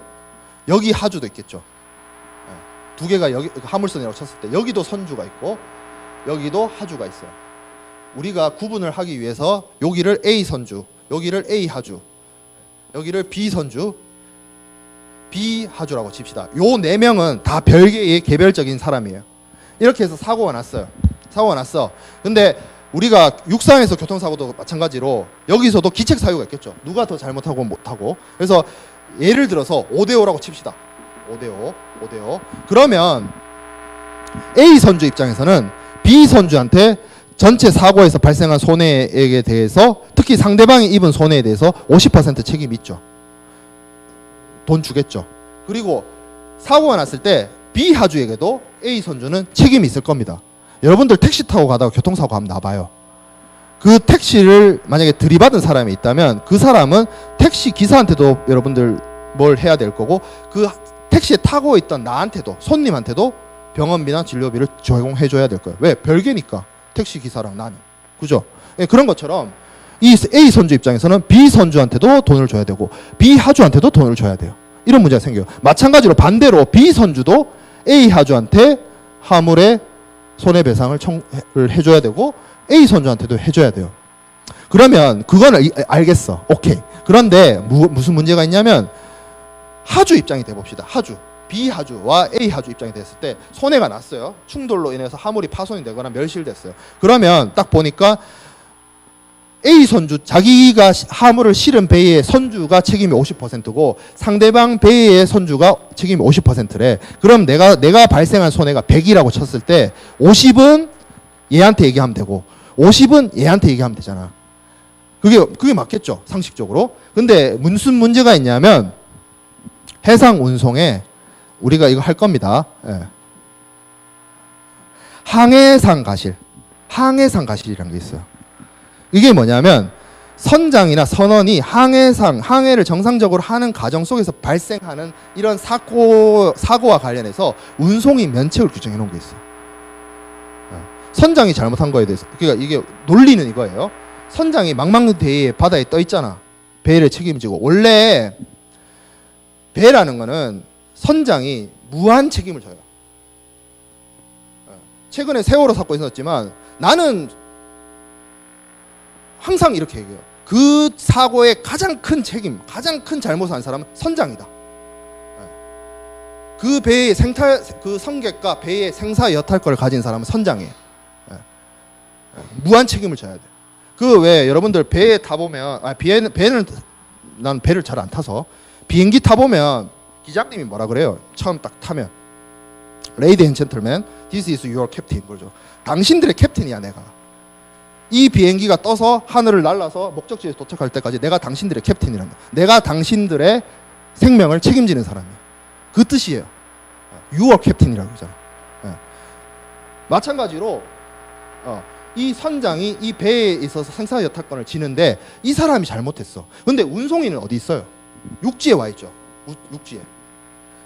여기 하주도 있겠죠. 두 개가 여기 화물선이라고 쳤을 때 여기도 선주가 있고 여기도 하주가 있어요. 우리가 구분을 하기 위해서 여기를 A 선주, 여기를 A 하주, 여기를 B 선주, B 하주라고 칩시다. 요 네 명은 다 별개의 개별적인 사람이에요. 이렇게 해서 사고가 났어요. 사고가 났어. 근데 우리가 육상에서 교통사고도 마찬가지로 여기서도 기책 사유가 있겠죠. 누가 더 잘못하고 못하고. 그래서 예를 들어서 5대5라고 칩시다. 5대5. 그러면 A 선주 입장에서는 B 선주한테 전체 사고에서 발생한 손해에 대해서, 특히 상대방이 입은 손해에 대해서 50% 책임이 있죠. 돈 주겠죠. 그리고 사고가 났을 때 B 하주에게도 A 선주는 책임이 있을 겁니다. 여러분들 택시 타고 가다가 교통사고 하면 나봐요. 그 택시를 만약에 들이받은 사람이 있다면 그 사람은 택시 기사한테도 여러분들 뭘 해야 될 거고, 그 택시에 타고 있던 나한테도, 손님한테도 병원비나 진료비를 제공해 줘야 될 거예요. 왜? 별개니까. 택시 기사랑 나는. 그죠? 예, 그런 것처럼 이 A 선주 입장에서는 B 선주한테도 돈을 줘야 되고 B 하주한테도 돈을 줘야 돼요. 이런 문제가 생겨요. 마찬가지로 반대로 B 선주도 A 하주한테 화물의 손해배상을 해줘야 되고 A 선주한테도 해줘야 돼요. 그러면 그거는 알겠어. 오케이. 그런데 무슨 문제가 있냐면 하주 입장이 돼봅시다. 하주. B 하주와 A 하주 입장이 됐을 때 손해가 났어요. 충돌로 인해서 화물이 파손이 되거나 멸실됐어요. 그러면 딱 보니까 A 선주, 자기가 화물을 실은 배의 선주가 책임이 50%고 상대방 배의 선주가 책임이 50%래. 그럼 내가 발생한 손해가 100이라고 쳤을 때 50은 얘한테 얘기하면 되고 50은 얘한테 얘기하면 되잖아. 그게 맞겠죠, 상식적으로. 근데 무슨 문제가 있냐면 해상 운송에 우리가 이거 할 겁니다. 예. 항해상 가실이라는 게 있어요. 이게 뭐냐면 선장이나 선원이 항해를 정상적으로 하는 과정 속에서 발생하는 이런 사고와 관련해서 운송이 면책을 규정해 놓은 게 있어요. 선장이 잘못한 거에 대해서, 그러니까 이게 논리는 이거예요. 선장이 망망대해에 바다에 떠 있잖아. 배를 책임지고. 원래 배라는 거는 선장이 무한 책임을 져요. 최근에 세월호 사건 있었지만 나는 항상 이렇게 얘기해요. 그 사고의 가장 큰 책임, 가장 큰 잘못을 한 사람은 선장이다. 그 배의 그 성객과 배의 생사 여탈권을 가진 사람은 선장이에요. 무한 책임을 져야 돼. 그 왜 여러분들 배에 타보면, 난 배를 잘 안 타서 비행기 타보면 기장님이 뭐라 그래요? 처음 딱 타면 Ladies and gentlemen, this is your captain. 그러죠. 당신들의 캡틴이야 내가. 이 비행기가 떠서 하늘을 날아서 목적지에 도착할 때까지 내가 당신들의 캡틴이란다. 내가 당신들의 생명을 책임지는 사람이야. 그 뜻이에요. Your captain이라고 그러잖아. 마찬가지로 이 선장이 이 배에 있어서 생사 여탈권을 지는데 이 사람이 잘못했어. 근데 운송인은 어디 있어요? 육지에 와 있죠. 육지에.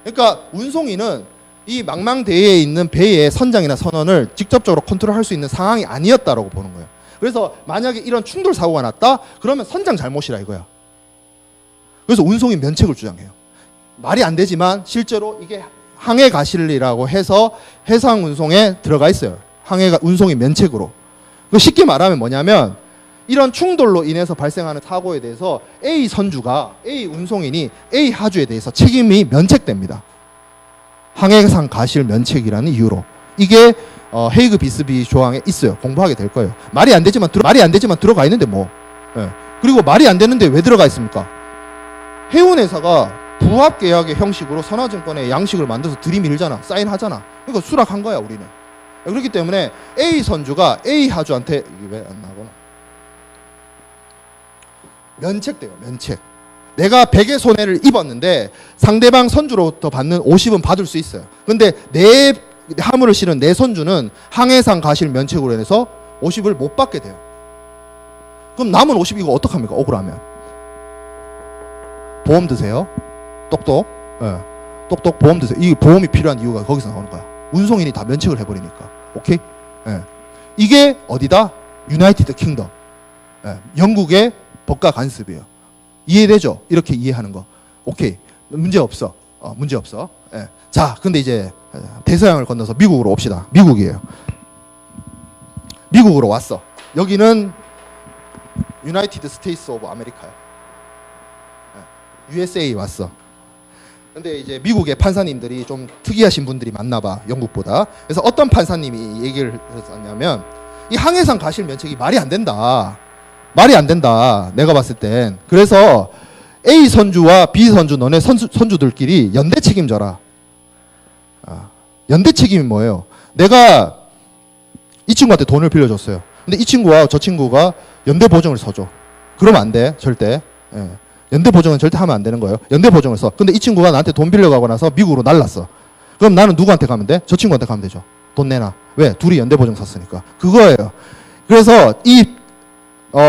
그러니까 운송인은 이 망망대해에 있는 배의 선장이나 선원을 직접적으로 컨트롤할 수 있는 상황이 아니었다라고 보는 거예요. 그래서 만약에 이런 충돌 사고가 났다? 그러면 선장 잘못이라 이거야. 그래서 운송인 면책을 주장해요. 말이 안 되지만 실제로 이게 항해 가실이라고 해서 해상 운송에 들어가 있어요. 운송인 면책으로. 쉽게 말하면 뭐냐면 이런 충돌로 인해서 발생하는 사고에 대해서 A 선주가, A 운송인이 A 하주에 대해서 책임이 면책됩니다. 항해상 가실 면책이라는 이유로. 이게 헤이그 비스비 조항에 있어요. 공부하게 될 거예요. 말이 안 되지만 들어가 있는데 뭐. 예. 그리고 말이 안 되는데 왜 들어가 있습니까? 해운회사가 부합계약의 형식으로 선화증권에 양식을 만들어서 들이밀잖아. 사인하잖아. 그러니까 수락한 거야 우리는. 그렇기 때문에 A 선주가 A 하주한테, 이게 왜 안 나오나? 면책돼요. 면책. 내가 100의 손해를 입었는데 상대방 선주로부터 받는 50은 받을 수 있어요. 근데 내 화물을 실은 내 선주는 항해상 가실 면책으로 인해서 50을 못 받게 돼요. 그럼 남은 50 이거 어떡합니까? 억울하면 보험 드세요. 똑똑. 예. 똑똑 보험 드세요. 이 보험이 필요한 이유가 거기서 나오는 거야. 운송인이 다 면책을 해버리니까. 오케이? 예. 이게 어디다? 유나이티드 킹덤. 예, 영국의 법과 간섭이에요. 이해되죠? 이렇게 이해하는 거. 오케이. 문제 없어. 문제 없어. 예. 자, 근데 이제 대서양을 건너서 미국으로 옵시다. 미국이에요. 미국으로 왔어. 여기는 유나이티드 스테이츠 오브 아메리카야. USA 왔어. 근데 이제 미국의 판사님들이 좀 특이하신 분들이 많나 봐. 영국보다. 그래서 어떤 판사님이 얘기를 했었냐면 이 항해상 가실 면책이 말이 안 된다. 말이 안 된다. 내가 봤을 땐. 그래서 A 선주와 B 선주 너네 선주들끼리 연대 책임져라. 연대 책임이 뭐예요? 내가 이 친구한테 돈을 빌려줬어요. 근데 이 친구와 저 친구가 연대 보증을 서줘. 그러면 안 돼. 절대. 예. 연대 보증은 절대 하면 안 되는 거예요. 연대 보증을 써. 근데 이 친구가 나한테 돈 빌려가고 나서 미국으로 날랐어. 그럼 나는 누구한테 가면 돼? 저 친구한테 가면 되죠. 돈 내놔. 왜? 둘이 연대 보증 샀으니까. 그거예요. 그래서 이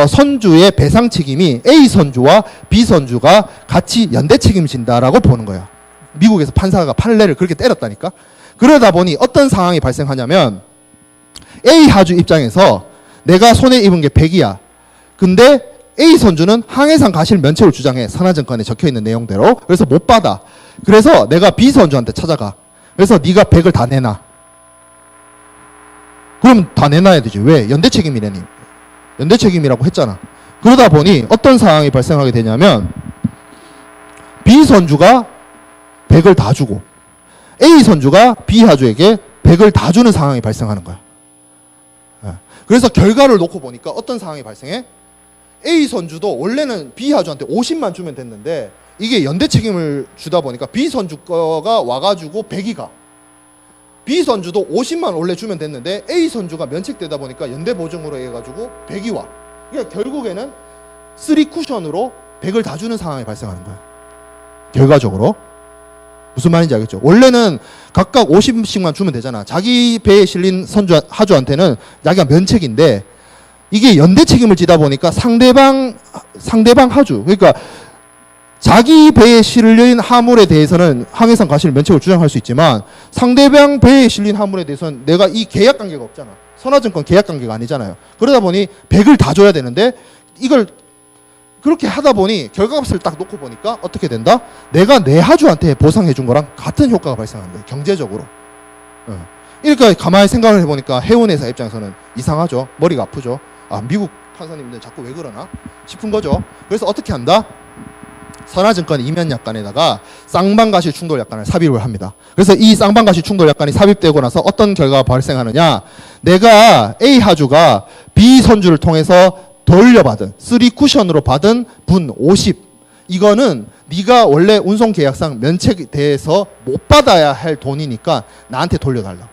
선주의 배상 책임이 A 선주와 B 선주가 같이 연대 책임진다라고 보는 거예요. 미국에서 판사가 판례를 그렇게 때렸다니까. 그러다 보니 어떤 상황이 발생하냐면 A 하주 입장에서 내가 손해 입은 게 100이야. 근데 A 선주는 항해상 가실 면책을 주장해. 선화증권에 적혀있는 내용대로. 그래서 못 받아. 그래서 내가 B 선주한테 찾아가. 그래서 네가 100을 다 내놔. 그럼 다 내놔야 되지. 왜? 연대 책임이래니. 연대 책임이라고 했잖아. 그러다 보니 어떤 상황이 발생하게 되냐면 B 선주가 100을 다 주고 A 선주가 B 하주에게 100을 다 주는 상황이 발생하는 거야. 그래서 결과를 놓고 보니까 어떤 상황이 발생해? A 선주도 원래는 B 하주한테 50만 주면 됐는데 이게 연대 책임을 주다 보니까 B 선주 거가 와가지고 100이 가. B 선주도 50만 원래 주면 됐는데 A 선주가 면책되다 보니까 연대 보증으로 해가지고 100이 와. 그러니까 결국에는 3쿠션으로 100을 다 주는 상황이 발생하는 거야. 결과적으로. 무슨 말인지 알겠죠? 원래는 각각 50씩만 주면 되잖아. 자기 배에 실린 하주한테는 자기가 면책인데 이게 연대 책임을 지다 보니까 상대방 하주, 그러니까 자기 배에 실린 화물에 대해서는 항해상 가실 면책을 주장할 수 있지만 상대방 배에 실린 화물에 대해서는 내가 이 계약 관계가 없잖아. 선화증권 계약 관계가 아니잖아요. 그러다 보니 100을 다 줘야 되는데 이걸 그렇게 하다 보니 결과값을 딱 놓고 보니까 어떻게 된다? 내가 내 하주한테 보상해 준 거랑 같은 효과가 발생하는 거예요. 경제적으로. 그러니까 가만히 생각을 해보니까 해운회사 입장에서는 이상하죠. 머리가 아프죠. 미국 판사님들 자꾸 왜 그러나 싶은 거죠. 그래서 어떻게 한다? 선화증권 이면약관에다가 쌍방가시 충돌약관을 삽입을 합니다. 그래서 이 쌍방가시 충돌약관이 삽입되고 나서 어떤 결과가 발생하느냐? 내가 A 하주가 B 선주를 통해서 돌려받은 3쿠션으로 받은 분 50, 이거는 네가 원래 운송계약상 면책에 대해서 못 받아야 할 돈이니까 나한테 돌려달라고.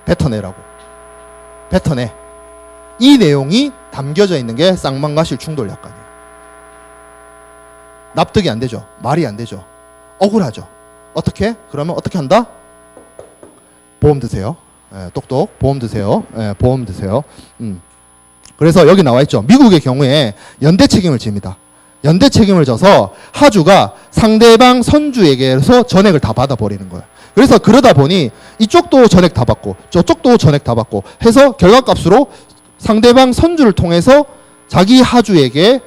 뱉어내라고. 뱉어내. 이 내용이 담겨져 있는 게 쌍방가실 충돌약관이에요. 납득이 안 되죠. 말이 안 되죠. 억울하죠. 어떻게? 그러면 어떻게 한다? 보험 드세요. 똑똑. 보험 드세요. 보험 드세요. 그래서 여기 나와 있죠. 미국의 경우에 연대 책임을 집니다. 연대 책임을 져서 하주가 상대방 선주에게서 전액을 다 받아버리는 거예요. 그래서 그러다 보니 이쪽도 전액 다 받고 저쪽도 전액 다 받고 해서 결과값으로 상대방 선주를 통해서 자기 하주에게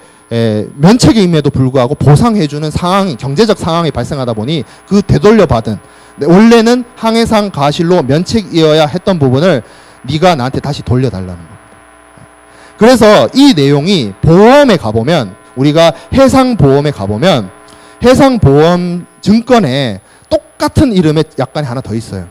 면책임에도 불구하고 보상해주는 상황이, 경제적 상황이 발생하다 보니 그 되돌려받은, 원래는 항해상 가실로 면책이어야 했던 부분을 네가 나한테 다시 돌려달라는 겁니다. 그래서 이 내용이 보험에 가보면, 우리가 해상보험에 가보면 해상보험 증권에 똑같은 이름의 약관이 하나 더 있어요.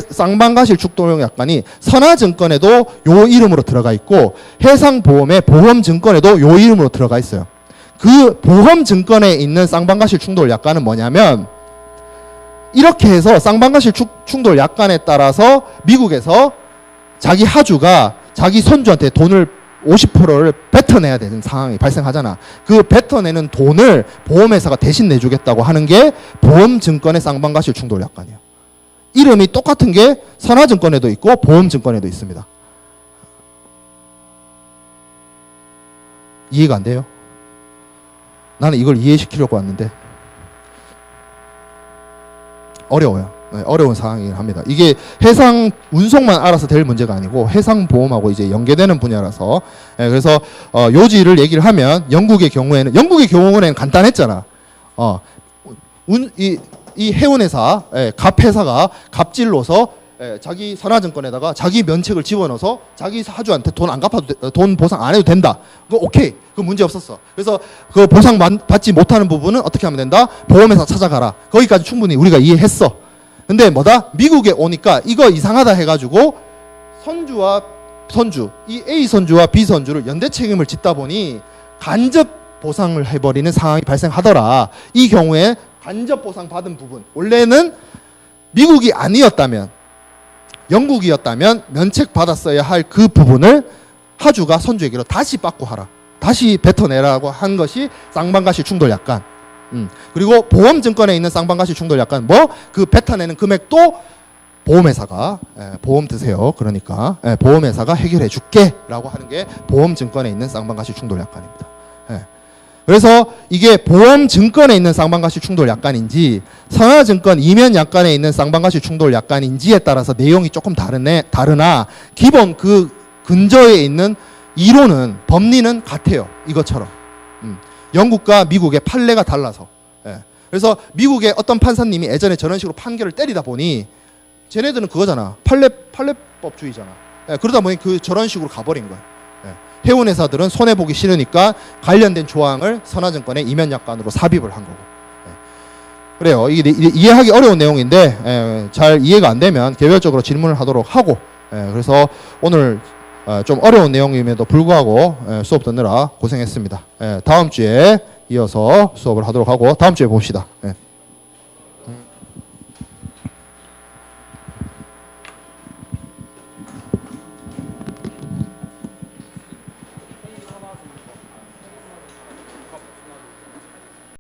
쌍방가실 축돌용 약관이 선화증권에도 요 이름으로 들어가 있고 해상보험의 보험증권에도 요 이름으로 들어가 있어요. 그 보험증권에 있는 쌍방가실 충돌 약관은 뭐냐면, 이렇게 해서 쌍방가실 충돌 약관에 따라서 미국에서 자기 하주가 자기 선주한테 돈을 50%를 뱉어내야 되는 상황이 발생하잖아. 그 뱉어내는 돈을 보험회사가 대신 내주겠다고 하는 게 보험증권의 쌍방가실 충돌 약관이에요. 이름이 똑같은 게 선화증권에도 있고 보험증권에도 있습니다. 이해가 안 돼요? 나는 이걸 이해시키려고 왔는데 어려워요. 어려운 상황이긴 합니다. 이게 해상 운송만 알아서 될 문제가 아니고 해상 보험하고 이제 연계되는 분야라서 그래서 요지를 얘기를 하면 영국의 경우에는 간단했잖아. 이 해운회사 갑회사가 갑질로서 자기 선화증권에다가 자기 면책을 집어넣어서 자기 사주한테 돈 안 갚아도 돈 보상 안 해도 된다. 그거 오케이. 그 문제 없었어. 그래서 그 보상 받지 못하는 부분은 어떻게 하면 된다? 보험회사 찾아가라. 거기까지 충분히 우리가 이해했어. 근데 미국에 오니까 이거 이상하다 해가지고 이 A 선주와 B 선주를 연대 책임을 짓다 보니 간접 보상을 해버리는 상황이 발생하더라. 이 경우에 간접 보상 받은 부분, 원래는 미국이 아니었다면, 영국이었다면 면책 받았어야 할 그 부분을 하주가 선주에게로 다시 받고 하라. 다시 뱉어내라고 한 것이 쌍방가시 충돌 약관. 그리고 보험증권에 있는 쌍방가시 충돌 약관, 그 뱉어내는 금액도 보험회사가 보험 드세요. 그러니까 보험회사가 해결해 줄게라고 하는 게 보험증권에 있는 쌍방가시 충돌 약관입니다. 그래서 이게 보험증권에 있는 쌍방가시 충돌 약관인지 선화증권 이면 약관에 있는 쌍방가시 충돌 약관인지에 따라서 내용이 조금 다르나 기본 그 근저에 있는 이론은 법리는 같아요. 이것처럼 영국과 미국의 판례가 달라서. 그래서 미국의 어떤 판사님이 예전에 저런 식으로 판결을 때리다 보니 쟤네들은 그거잖아. 판례법주의잖아. 그러다 보니 저런 식으로 가버린 거야. 해운회사들은 손해보기 싫으니까 관련된 조항을 선화증권의 이면약관으로 삽입을 한 거고. 그래요. 이게 이해하기 어려운 내용인데 잘 이해가 안 되면 개별적으로 질문을 하도록 하고, 그래서 오늘 좀 어려운 내용임에도 불구하고 수업 듣느라 고생했습니다. 다음 주에 이어서 수업을 하도록 하고 다음 주에 봅시다.